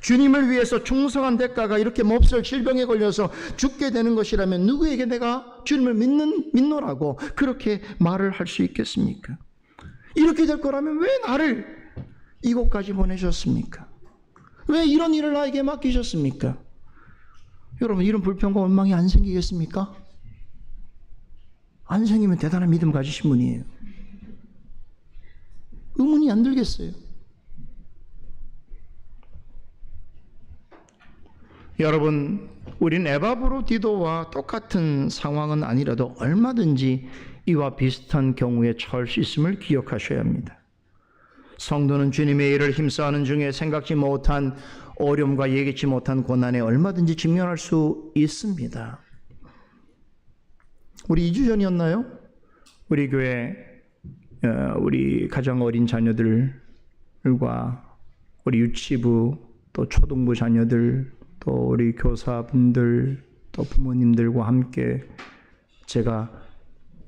주님을 위해서 충성한 대가가 이렇게 몹쓸 질병에 걸려서 죽게 되는 것이라면 누구에게 내가 주님을 믿노라고 그렇게 말을 할 수 있겠습니까? 이렇게 될 거라면 왜 나를 이곳까지 보내셨습니까? 왜 이런 일을 나에게 맡기셨습니까? 여러분, 이런 불평과 원망이 안 생기겠습니까? 안 생기면 대단한 믿음 가지신 분이에요. 의문이 안 들겠어요. 여러분, 우린 에바브로디도와 똑같은 상황은 아니라도 얼마든지 이와 비슷한 경우에 처할 수 있음을 기억하셔야 합니다. 성도는 주님의 일을 힘써하는 중에 생각지 못한 어려움과 예기치 못한 고난에 얼마든지 직면할 수 있습니다. 우리 2주 전이었나요? 우리 교회 우리 가장 어린 자녀들과 우리 유치부 또 초등부 자녀들 또 우리 교사분들 또 부모님들과 함께 제가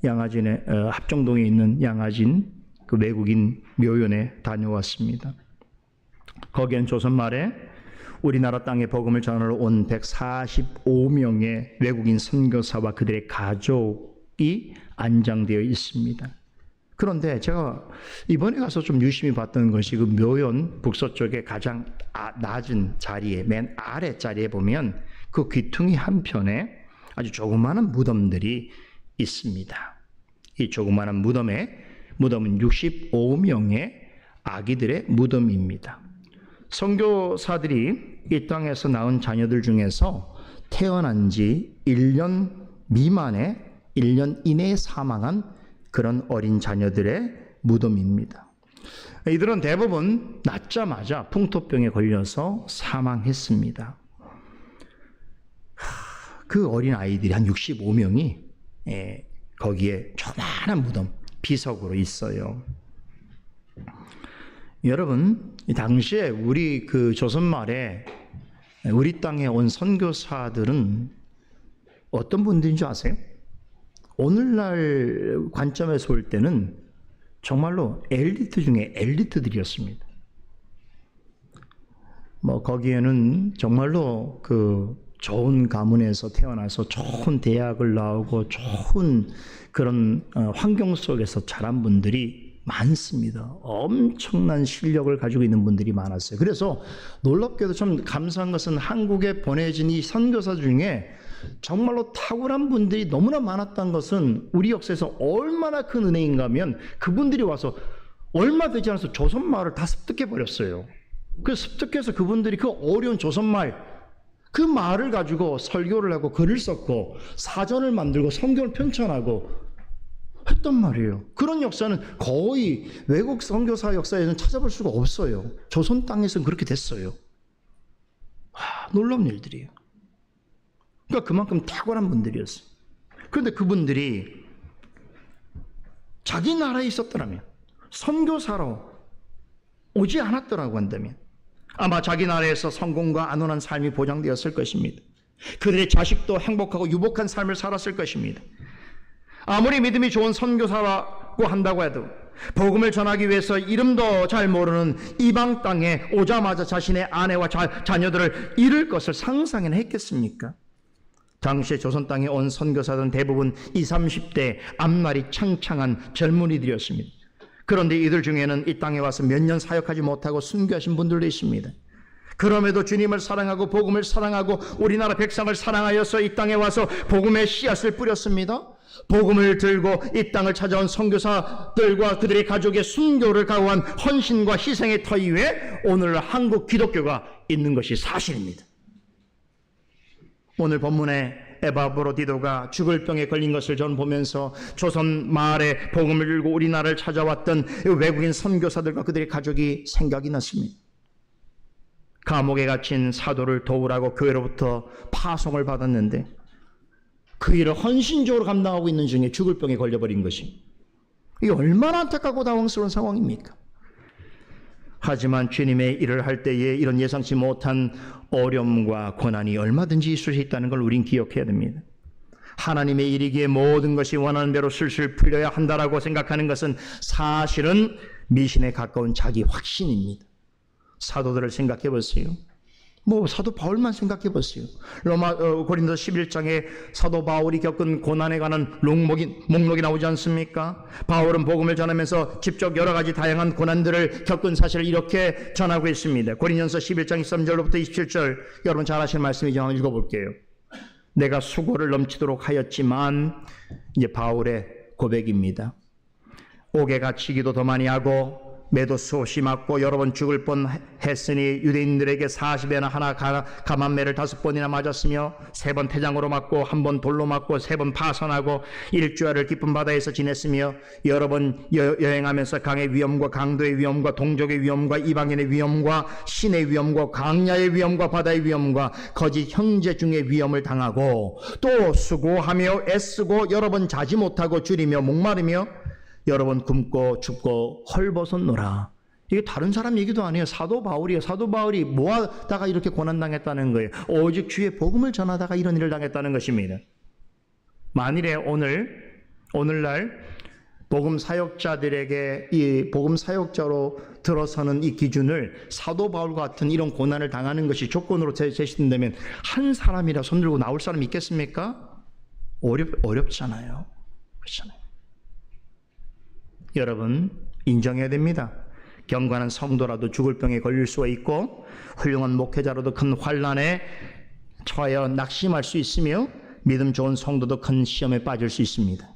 양화진에 합정동에 있는 양화진 그 외국인 묘연에 다녀왔습니다. 거기엔 조선말에 우리나라 땅에 복음을 전하러 온 145명의 외국인 선교사와 그들의 가족이 안장되어 있습니다. 그런데 제가 이번에 가서 좀 유심히 봤던 것이 그 묘연 북서쪽의 가장 낮은 자리에, 맨 아래 자리에 보면 그 귀퉁이 한편에 아주 조그마한 무덤들이 있습니다. 이 조그마한 무덤은 65명의 아기들의 무덤입니다. 선교사들이 이 땅에서 낳은 자녀들 중에서 태어난 지 1년 이내에 사망한 그런 어린 자녀들의 무덤입니다. 이들은 대부분 낳자마자 풍토병에 걸려서 사망했습니다. 그 어린 아이들이 한 65명이 거기에 조그마한 무덤, 비석으로 있어요. 여러분, 당시에 우리 그 조선 말에 우리 땅에 온 선교사들은 어떤 분들인 줄 아세요? 오늘날 관점에서 볼 때는 정말로 엘리트 중에 엘리트들이었습니다. 거기에는 정말로 그 좋은 가문에서 태어나서 좋은 대학을 나오고 좋은 그런 환경 속에서 자란 분들이 많습니다. 엄청난 실력을 가지고 있는 분들이 많았어요. 그래서 놀랍게도 좀 감사한 것은 한국에 보내진 이 선교사 중에 정말로 탁월한 분들이 너무나 많았다는 것은 우리 역사에서 얼마나 큰 은혜인가 하면 그분들이 와서 얼마 되지 않아서 조선말을 다 습득해버렸어요. 그 습득해서 그분들이 그 어려운 조선말, 그 말을 가지고 설교를 하고 글을 썼고 사전을 만들고 성경을 편찬하고 했단 말이에요. 그런 역사는 거의 외국 선교사 역사에는 찾아볼 수가 없어요. 조선 땅에서는 그렇게 됐어요. 놀라운 일들이에요. 그러니까 그만큼 탁월한 분들이었어요. 그런데 그분들이 자기 나라에 있었더라면, 선교사로 오지 않았더라고 한다면 아마 자기 나라에서 성공과 안온한 삶이 보장되었을 것입니다. 그들의 자식도 행복하고 유복한 삶을 살았을 것입니다. 아무리 믿음이 좋은 선교사라고 한다고 해도 복음을 전하기 위해서 이름도 잘 모르는 이방 땅에 오자마자 자신의 아내와 자녀들을 잃을 것을 상상이나 했겠습니까? 당시에 조선 땅에 온 선교사들은 대부분 20, 30대 앞날이 창창한 젊은이들이었습니다. 그런데 이들 중에는 이 땅에 와서 몇 년 사역하지 못하고 순교하신 분들도 있습니다. 그럼에도 주님을 사랑하고 복음을 사랑하고 우리나라 백성을 사랑하여서 이 땅에 와서 복음의 씨앗을 뿌렸습니다. 복음을 들고 이 땅을 찾아온 선교사들과 그들의 가족의 순교를 각오한 헌신과 희생의 터위 위에 오늘 한국 기독교가 있는 것이 사실입니다. 오늘 본문에 에바브로디도가 죽을 병에 걸린 것을 저는 보면서 조선 말에 복음을 들고 우리나라를 찾아왔던 외국인 선교사들과 그들의 가족이 생각이 났습니다. 감옥에 갇힌 사도를 도우라고 교회로부터 파송을 받았는데 그 일을 헌신적으로 감당하고 있는 중에 죽을 병에 걸려버린 것이, 이게 얼마나 안타깝고 당황스러운 상황입니까? 하지만 주님의 일을 할 때에 이런 예상치 못한 어려움과 고난이 얼마든지 있을 수 있다는 걸 우린 기억해야 됩니다. 하나님의 일이기에 모든 것이 원하는 대로 술술 풀려야 한다라고 생각하는 것은 사실은 미신에 가까운 자기 확신입니다. 사도들을 생각해 보세요. 사도 바울만 생각해 보세요. 고린도 11장에 사도 바울이 겪은 고난에 관한 목록이 나오지 않습니까? 바울은 복음을 전하면서 직접 여러 가지 다양한 고난들을 겪은 사실을 이렇게 전하고 있습니다. 고린전서 11장 13절로부터 27절, 여러분 잘 아시는 말씀이죠. 한번 읽어볼게요. 내가 수고를 넘치도록 하였지만, 이제 바울의 고백입니다. 옥에 갇히기도 더 많이 하고 매도 수없이 맞고 여러 번 죽을 뻔했으니 유대인들에게 40에나 하나 가만매를 5번이나 맞았으며 3번 태장으로 맞고 1번 돌로 맞고 3번 파선하고 일주일을 깊은 바다에서 지냈으며 여러 번 여행하면서 강의 위험과 강도의 위험과 동족의 위험과 이방인의 위험과 신의 위험과 광야의 위험과 바다의 위험과 거짓 형제 중의 위험을 당하고 또 수고하며 애쓰고 여러 번 자지 못하고 줄이며 목마르며 여러 번 굶고 춥고 헐벗었노라. 이게 다른 사람 얘기도 아니에요. 사도 바울이에요. 사도 바울이 뭐하다가 이렇게 고난당했다는 거예요. 오직 주의 복음을 전하다가 이런 일을 당했다는 것입니다. 만일에 오늘날 복음 사역자들에게 이 복음 사역자로 들어서는 이 기준을 사도 바울 같은 이런 고난을 당하는 것이 조건으로 제시된다면 한 사람이라 손들고 나올 사람이 있겠습니까? 어렵잖아요. 그렇잖아요. 여러분, 인정해야 됩니다. 경건한 성도라도 죽을 병에 걸릴 수가 있고 훌륭한 목회자로도 큰 환난에 처하여 낙심할 수 있으며 믿음 좋은 성도도 큰 시험에 빠질 수 있습니다.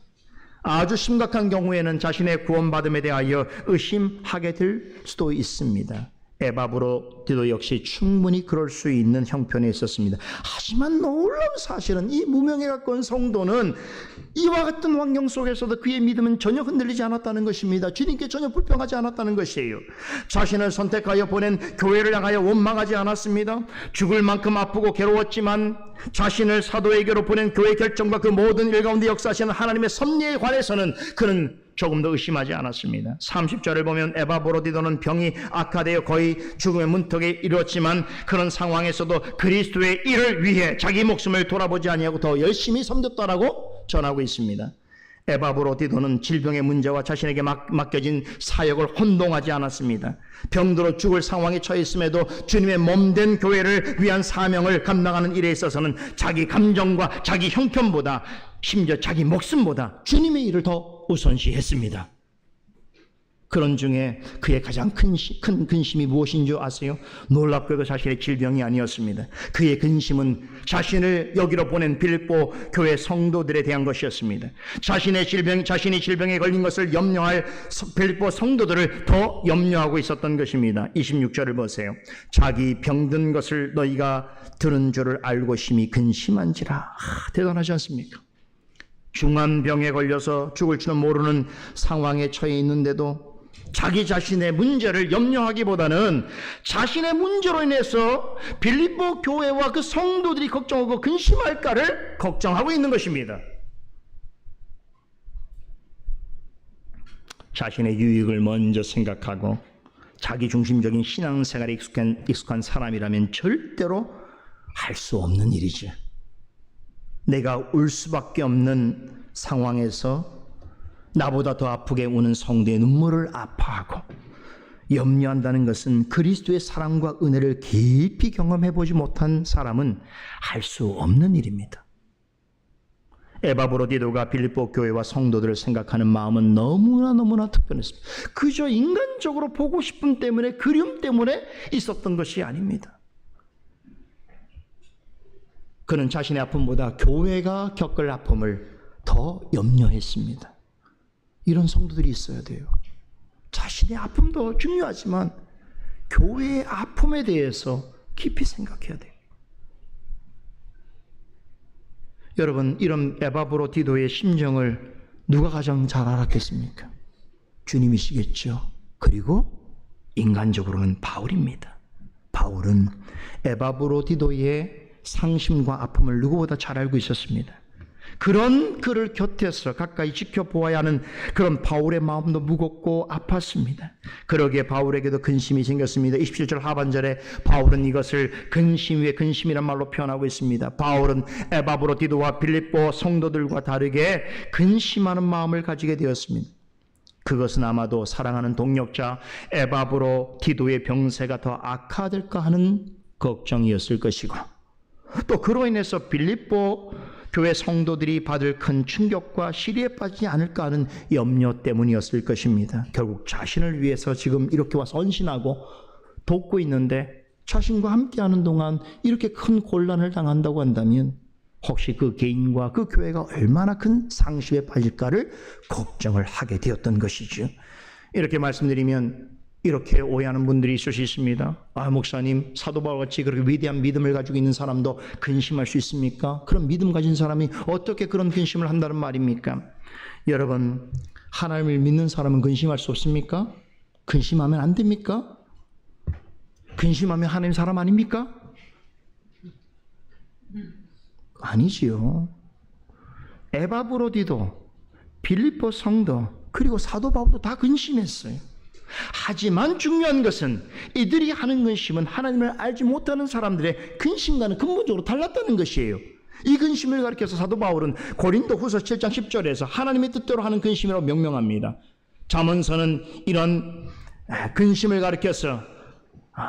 아주 심각한 경우에는 자신의 구원받음에 대하여 의심하게 될 수도 있습니다. 에바브로디도 역시 충분히 그럴 수 있는 형편에 있었습니다. 하지만 놀라운 사실은 이 무명에 가까운 성도는 이와 같은 환경 속에서도 그의 믿음은 전혀 흔들리지 않았다는 것입니다. 주님께 전혀 불평하지 않았다는 것이에요. 자신을 선택하여 보낸 교회를 향하여 원망하지 않았습니다. 죽을 만큼 아프고 괴로웠지만 자신을 사도에게로 보낸 교회의 결정과 그 모든 일 가운데 역사하시는 하나님의 섭리에 관해서는 그는 조금 더 의심하지 않았습니다. 30절을 보면 에바브로디도는 병이 악화되어 거의 죽음의 문턱에 이르렀지만 그런 상황에서도 그리스도의 일을 위해 자기 목숨을 돌아보지 아니하고 더 열심히 섬겼다라고 전하고 있습니다. 에바브로디도는 질병의 문제와 자신에게 맡겨진 사역을 혼동하지 않았습니다. 병들어 죽을 상황에 처해 있음에도 주님의 몸된 교회를 위한 사명을 감당하는 일에 있어서는 자기 감정과 자기 형편보다 심지어 자기 목숨보다 주님의 일을 더 우선시했습니다. 그런 중에 그의 가장 큰 근심이 무엇인 줄 아세요? 놀랍게도 자신의 질병이 아니었습니다. 그의 근심은 자신을 여기로 보낸 빌립보 교회 성도들에 대한 것이었습니다. 자신이 질병에 걸린 것을 염려할 빌립보 성도들을 더 염려하고 있었던 것입니다. 26절을 보세요. 자기 병든 것을 너희가 들은 줄을 알고 심히 근심한지라. 대단하지 않습니까? 중한 병에 걸려서 죽을 줄은 모르는 상황에 처해 있는데도 자기 자신의 문제를 염려하기보다는 자신의 문제로 인해서 빌립보 교회와 그 성도들이 걱정하고 근심할까를 걱정하고 있는 것입니다. 자신의 유익을 먼저 생각하고 자기 중심적인 신앙생활에 익숙한 사람이라면 절대로 할 수 없는 일이죠. 내가 울 수밖에 없는 상황에서 나보다 더 아프게 우는 성도의 눈물을 아파하고 염려한다는 것은 그리스도의 사랑과 은혜를 깊이 경험해보지 못한 사람은 할 수 없는 일입니다. 에바브로디도가 빌립보 교회와 성도들을 생각하는 마음은 너무나 특별했습니다. 그저 인간적으로 보고 싶음 때문에, 그리움 때문에 있었던 것이 아닙니다. 그는 자신의 아픔보다 교회가 겪을 아픔을 더 염려했습니다. 이런 성도들이 있어야 돼요. 자신의 아픔도 중요하지만 교회의 아픔에 대해서 깊이 생각해야 돼요. 여러분, 이런 에바브로디도의 심정을 누가 가장 잘 알았겠습니까? 주님이시겠죠. 그리고 인간적으로는 바울입니다. 바울은 에바브로디도의 상심과 아픔을 누구보다 잘 알고 있었습니다. 그런 그를 곁에서 가까이 지켜보아야 하는 그런 바울의 마음도 무겁고 아팠습니다. 그러기에 바울에게도 근심이 생겼습니다. 27절 하반절에 바울은 이것을 근심 위에 근심이란 말로 표현하고 있습니다. 바울은 에바브로디도와 빌립보 성도들과 다르게 근심하는 마음을 가지게 되었습니다. 그것은 아마도 사랑하는 동역자 에바브로디도의 병세가 더 악화될까 하는 걱정이었을 것이고, 또 그로 인해서 빌립보 교회 성도들이 받을 큰 충격과 시리에 빠지지 않을까 하는 염려 때문이었을 것입니다. 결국 자신을 위해서 지금 이렇게 와서 헌신하고 돕고 있는데 자신과 함께하는 동안 이렇게 큰 곤란을 당한다고 한다면 혹시 그 개인과 그 교회가 얼마나 큰 상심에 빠질까를 걱정을 하게 되었던 것이죠. 이렇게 말씀드리면 이렇게 오해하는 분들이 있을 수 있습니다. 목사님, 사도 바울같이 그렇게 위대한 믿음을 가지고 있는 사람도 근심할 수 있습니까? 그런 믿음 가진 사람이 어떻게 그런 근심을 한다는 말입니까? 여러분, 하나님을 믿는 사람은 근심할 수 없습니까? 근심하면 안 됩니까? 근심하면 하나님 사람 아닙니까? 아니지요. 에바브로디도, 빌립보 성도, 그리고 사도 바울도 다 근심했어요. 하지만 중요한 것은 이들이 하는 근심은 하나님을 알지 못하는 사람들의 근심과는 근본적으로 달랐다는 것이에요. 이 근심을 가리켜서 사도 바울은 고린도 후서 7장 10절에서 하나님의 뜻대로 하는 근심이라고 명명합니다. 잠언서는 이런 근심을 가리켜서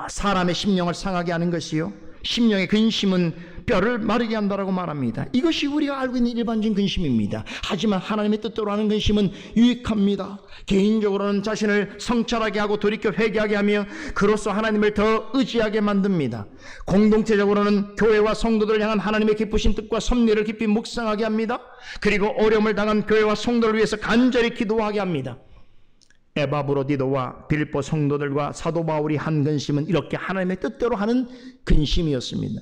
사람의 심령을 상하게 하는 것이요, 심령의 근심은 뼈를 마르게 한다라고 말합니다. 이것이 우리가 알고 있는 일반적인 근심입니다. 하지만 하나님의 뜻대로 하는 근심은 유익합니다. 개인적으로는 자신을 성찰하게 하고 돌이켜 회개하게 하며 그로써 하나님을 더 의지하게 만듭니다. 공동체적으로는 교회와 성도들을 향한 하나님의 기쁘신 뜻과 섭리를 깊이 묵상하게 합니다. 그리고 어려움을 당한 교회와 성도를 위해서 간절히 기도하게 합니다. 에바브로디도와 빌립보 성도들과 사도 바울이 한 근심은 이렇게 하나님의 뜻대로 하는 근심이었습니다.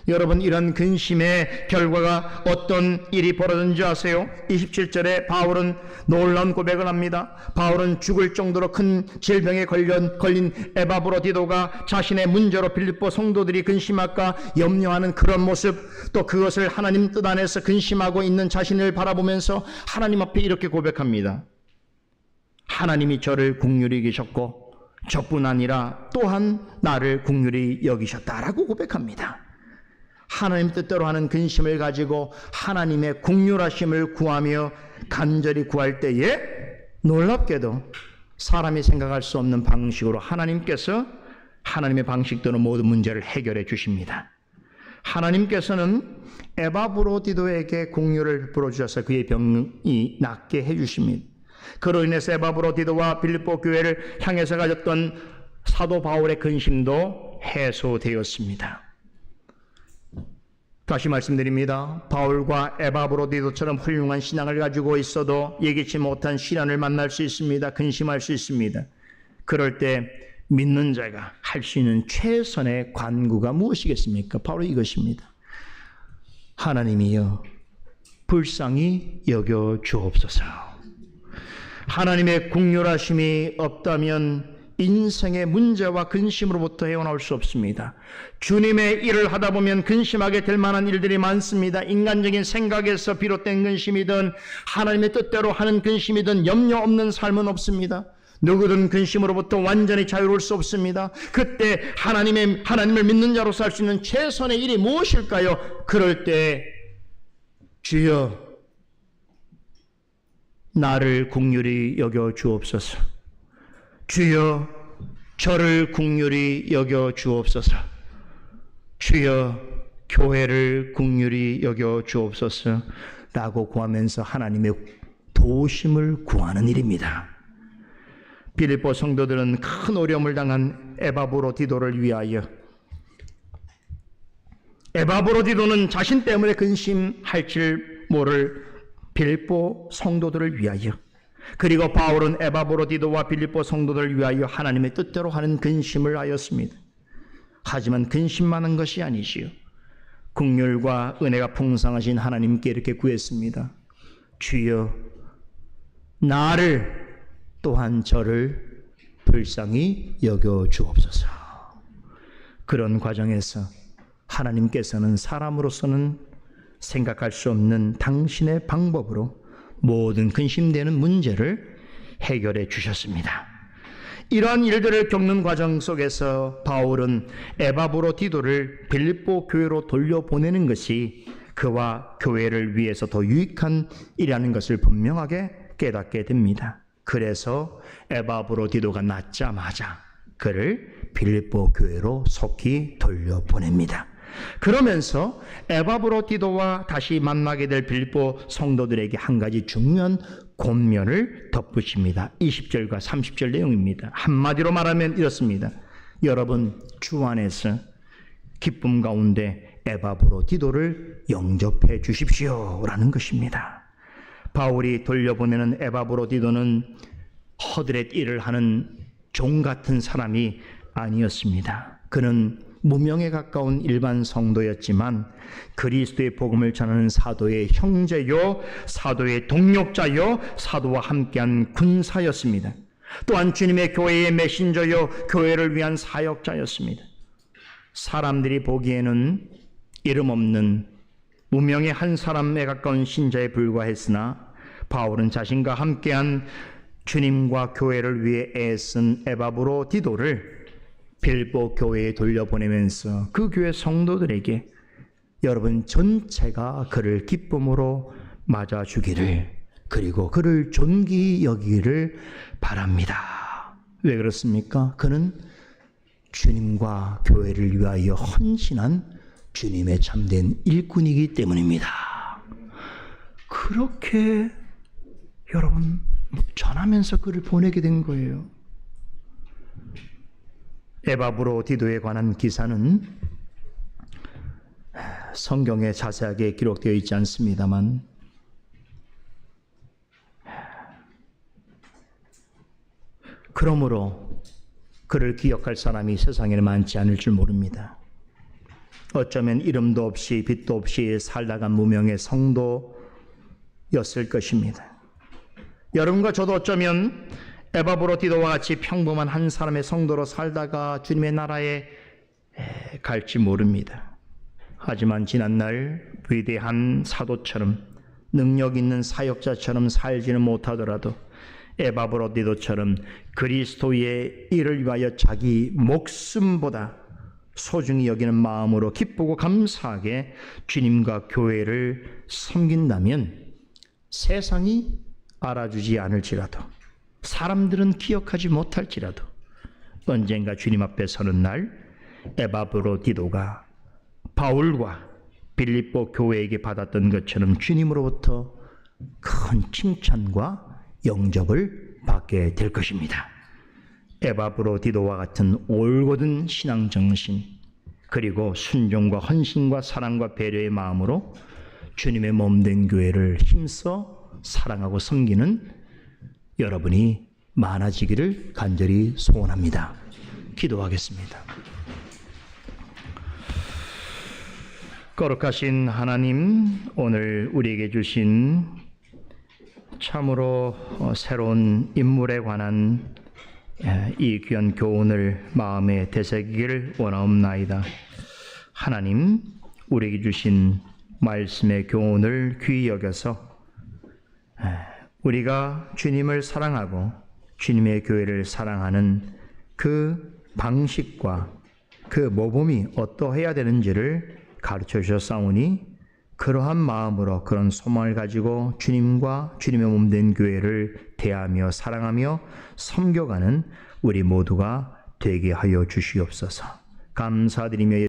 여러분, 이런 근심의 결과가 어떤 일이 벌어졌는지 아세요? 27절에 바울은 놀라운 고백을 합니다. 바울은 죽을 정도로 큰 질병에 걸린 에바브로디도가 자신의 문제로 빌립보 성도들이 근심할까 염려하는 그런 모습, 또 그것을 하나님 뜻 안에서 근심하고 있는 자신을 바라보면서 하나님 앞에 이렇게 고백합니다. 하나님이 저를 긍휼히 여기셨고 저뿐 아니라 또한 나를 긍휼히 여기셨다라고 고백합니다. 하나님 뜻대로 하는 근심을 가지고 하나님의 긍휼하심을 구하며 간절히 구할 때에 놀랍게도 사람이 생각할 수 없는 방식으로 하나님께서 하나님의 방식대로 모든 문제를 해결해 주십니다. 하나님께서는 에바브로디도에게 긍휼을 베풀어 주셔서 그의 병이 낫게 해 주십니다. 그로 인해서 에바브로디도와 빌립보 교회를 향해서 가졌던 사도 바울의 근심도 해소되었습니다. 다시 말씀드립니다. 바울과 에바브로디도처럼 훌륭한 신앙을 가지고 있어도 예기치 못한 시련을 만날 수 있습니다. 근심할 수 있습니다. 그럴 때 믿는 자가 할 수 있는 최선의 간구가 무엇이겠습니까? 바로 이것입니다. 하나님이여 불쌍히 여겨 주옵소서. 하나님의 긍휼하심이 없다면 인생의 문제와 근심으로부터 헤어나올 수 없습니다. 주님의 일을 하다 보면 근심하게 될 만한 일들이 많습니다. 인간적인 생각에서 비롯된 근심이든 하나님의 뜻대로 하는 근심이든 염려 없는 삶은 없습니다. 누구든 근심으로부터 완전히 자유로울 수 없습니다. 그때 하나님을 믿는 자로서 할 수 있는 최선의 일이 무엇일까요? 그럴 때 주여 나를 긍휼히 여겨 주옵소서. 주여 저를 긍휼히 여겨 주옵소서. 주여 교회를 긍휼히 여겨 주옵소서 라고 구하면서 하나님의 도우심을 구하는 일입니다. 빌립보 성도들은 큰 어려움을 당한 에바브로디도를 위하여, 에바브로디도는 자신 때문에 근심할 줄 모를 빌립보 성도들을 위하여, 그리고 바울은 에바브로디도와 빌립보 성도들을 위하여 하나님의 뜻대로 하는 근심을 하였습니다. 하지만 근심만 한 것이 아니지요. 긍휼과 은혜가 풍성하신 하나님께 이렇게 구했습니다. 주여 나를 또한 저를 불쌍히 여겨 주옵소서. 그런 과정에서 하나님께서는 사람으로서는 생각할 수 없는 당신의 방법으로 모든 근심되는 문제를 해결해 주셨습니다. 이러한 일들을 겪는 과정 속에서 바울은 에바브로디도를 빌립보 교회로 돌려보내는 것이 그와 교회를 위해서 더 유익한 일이라는 것을 분명하게 깨닫게 됩니다. 그래서 에바브로디도가 낫자마자 그를 빌립보 교회로 속히 돌려보냅니다. 그러면서 에바브로디도와 다시 만나게 될 빌립보 성도들에게 한 가지 중요한 권면을 덧붙입니다. 20절과 30절 내용입니다. 한마디로 말하면 이렇습니다. 여러분 주 안에서 기쁨 가운데 에바브로디도를 영접해 주십시오 라는 것입니다. 바울이 돌려보내는 에바브로디도는 허드렛 일을 하는 종 같은 사람이 아니었습니다. 그는 무명에 가까운 일반 성도였지만 그리스도의 복음을 전하는 사도의 형제요, 사도의 동력자요, 사도와 함께한 군사였습니다. 또한 주님의 교회의 메신저요, 교회를 위한 사역자였습니다. 사람들이 보기에는 이름 없는 무명의 한 사람에 가까운 신자에 불과했으나 바울은 자신과 함께한 주님과 교회를 위해 애쓴 에바브로디도를 빌립보 교회에 돌려보내면서 그 교회 성도들에게 여러분 전체가 그를 기쁨으로 맞아주기를, 그리고 그를 존귀히 여기기를 바랍니다 왜 그렇습니까? 그는 주님과 교회를 위하여 헌신한 주님의 참된 일꾼이기 때문입니다. 그렇게 여러분 전하면서 그를 보내게 된 거예요. 에바브로디도에 관한 기사는 성경에 자세하게 기록되어 있지 않습니다만 그러므로 그를 기억할 사람이 세상에 많지 않을 줄 모릅니다. 어쩌면 이름도 없이 빛도 없이 살다간 무명의 성도였을 것입니다. 여러분과 저도 어쩌면 에바브로디도와 같이 평범한 한 사람의 성도로 살다가 주님의 나라에 갈지 모릅니다. 하지만 지난날 위대한 사도처럼 능력 있는 사역자처럼 살지는 못하더라도 에바브로디도처럼 그리스도의 일을 위하여 자기 목숨보다 소중히 여기는 마음으로 기쁘고 감사하게 주님과 교회를 섬긴다면 세상이 알아주지 않을지라도 사람들은 기억하지 못할지라도 언젠가 주님 앞에 서는 날 에바브로디도가 바울과 빌립보 교회에게 받았던 것처럼 주님으로부터 큰 칭찬과 영접을 받게 될 것입니다. 에바브로디도와 같은 올곧은 신앙 정신 그리고 순종과 헌신과 사랑과 배려의 마음으로 주님의 몸된 교회를 힘써 사랑하고 섬기는 여러분이 많아지기를 간절히 소원합니다. 기도하겠습니다. 거룩하신 하나님, 오늘 우리에게 주신 참으로 새로운 인물에 관한 이 귀한 교훈을 마음에 되새기기를 원하옵나이다. 하나님, 우리에게 주신 말씀의 교훈을 귀히 여겨서 우리가 주님을 사랑하고 주님의 교회를 사랑하는 그 방식과 그 모범이 어떠해야 되는지를 가르쳐 주셨사오니 그러한 마음으로 그런 소망을 가지고 주님과 주님의 몸된 교회를 대하며 사랑하며 섬겨가는 우리 모두가 되게 하여 주시옵소서. 감사드리며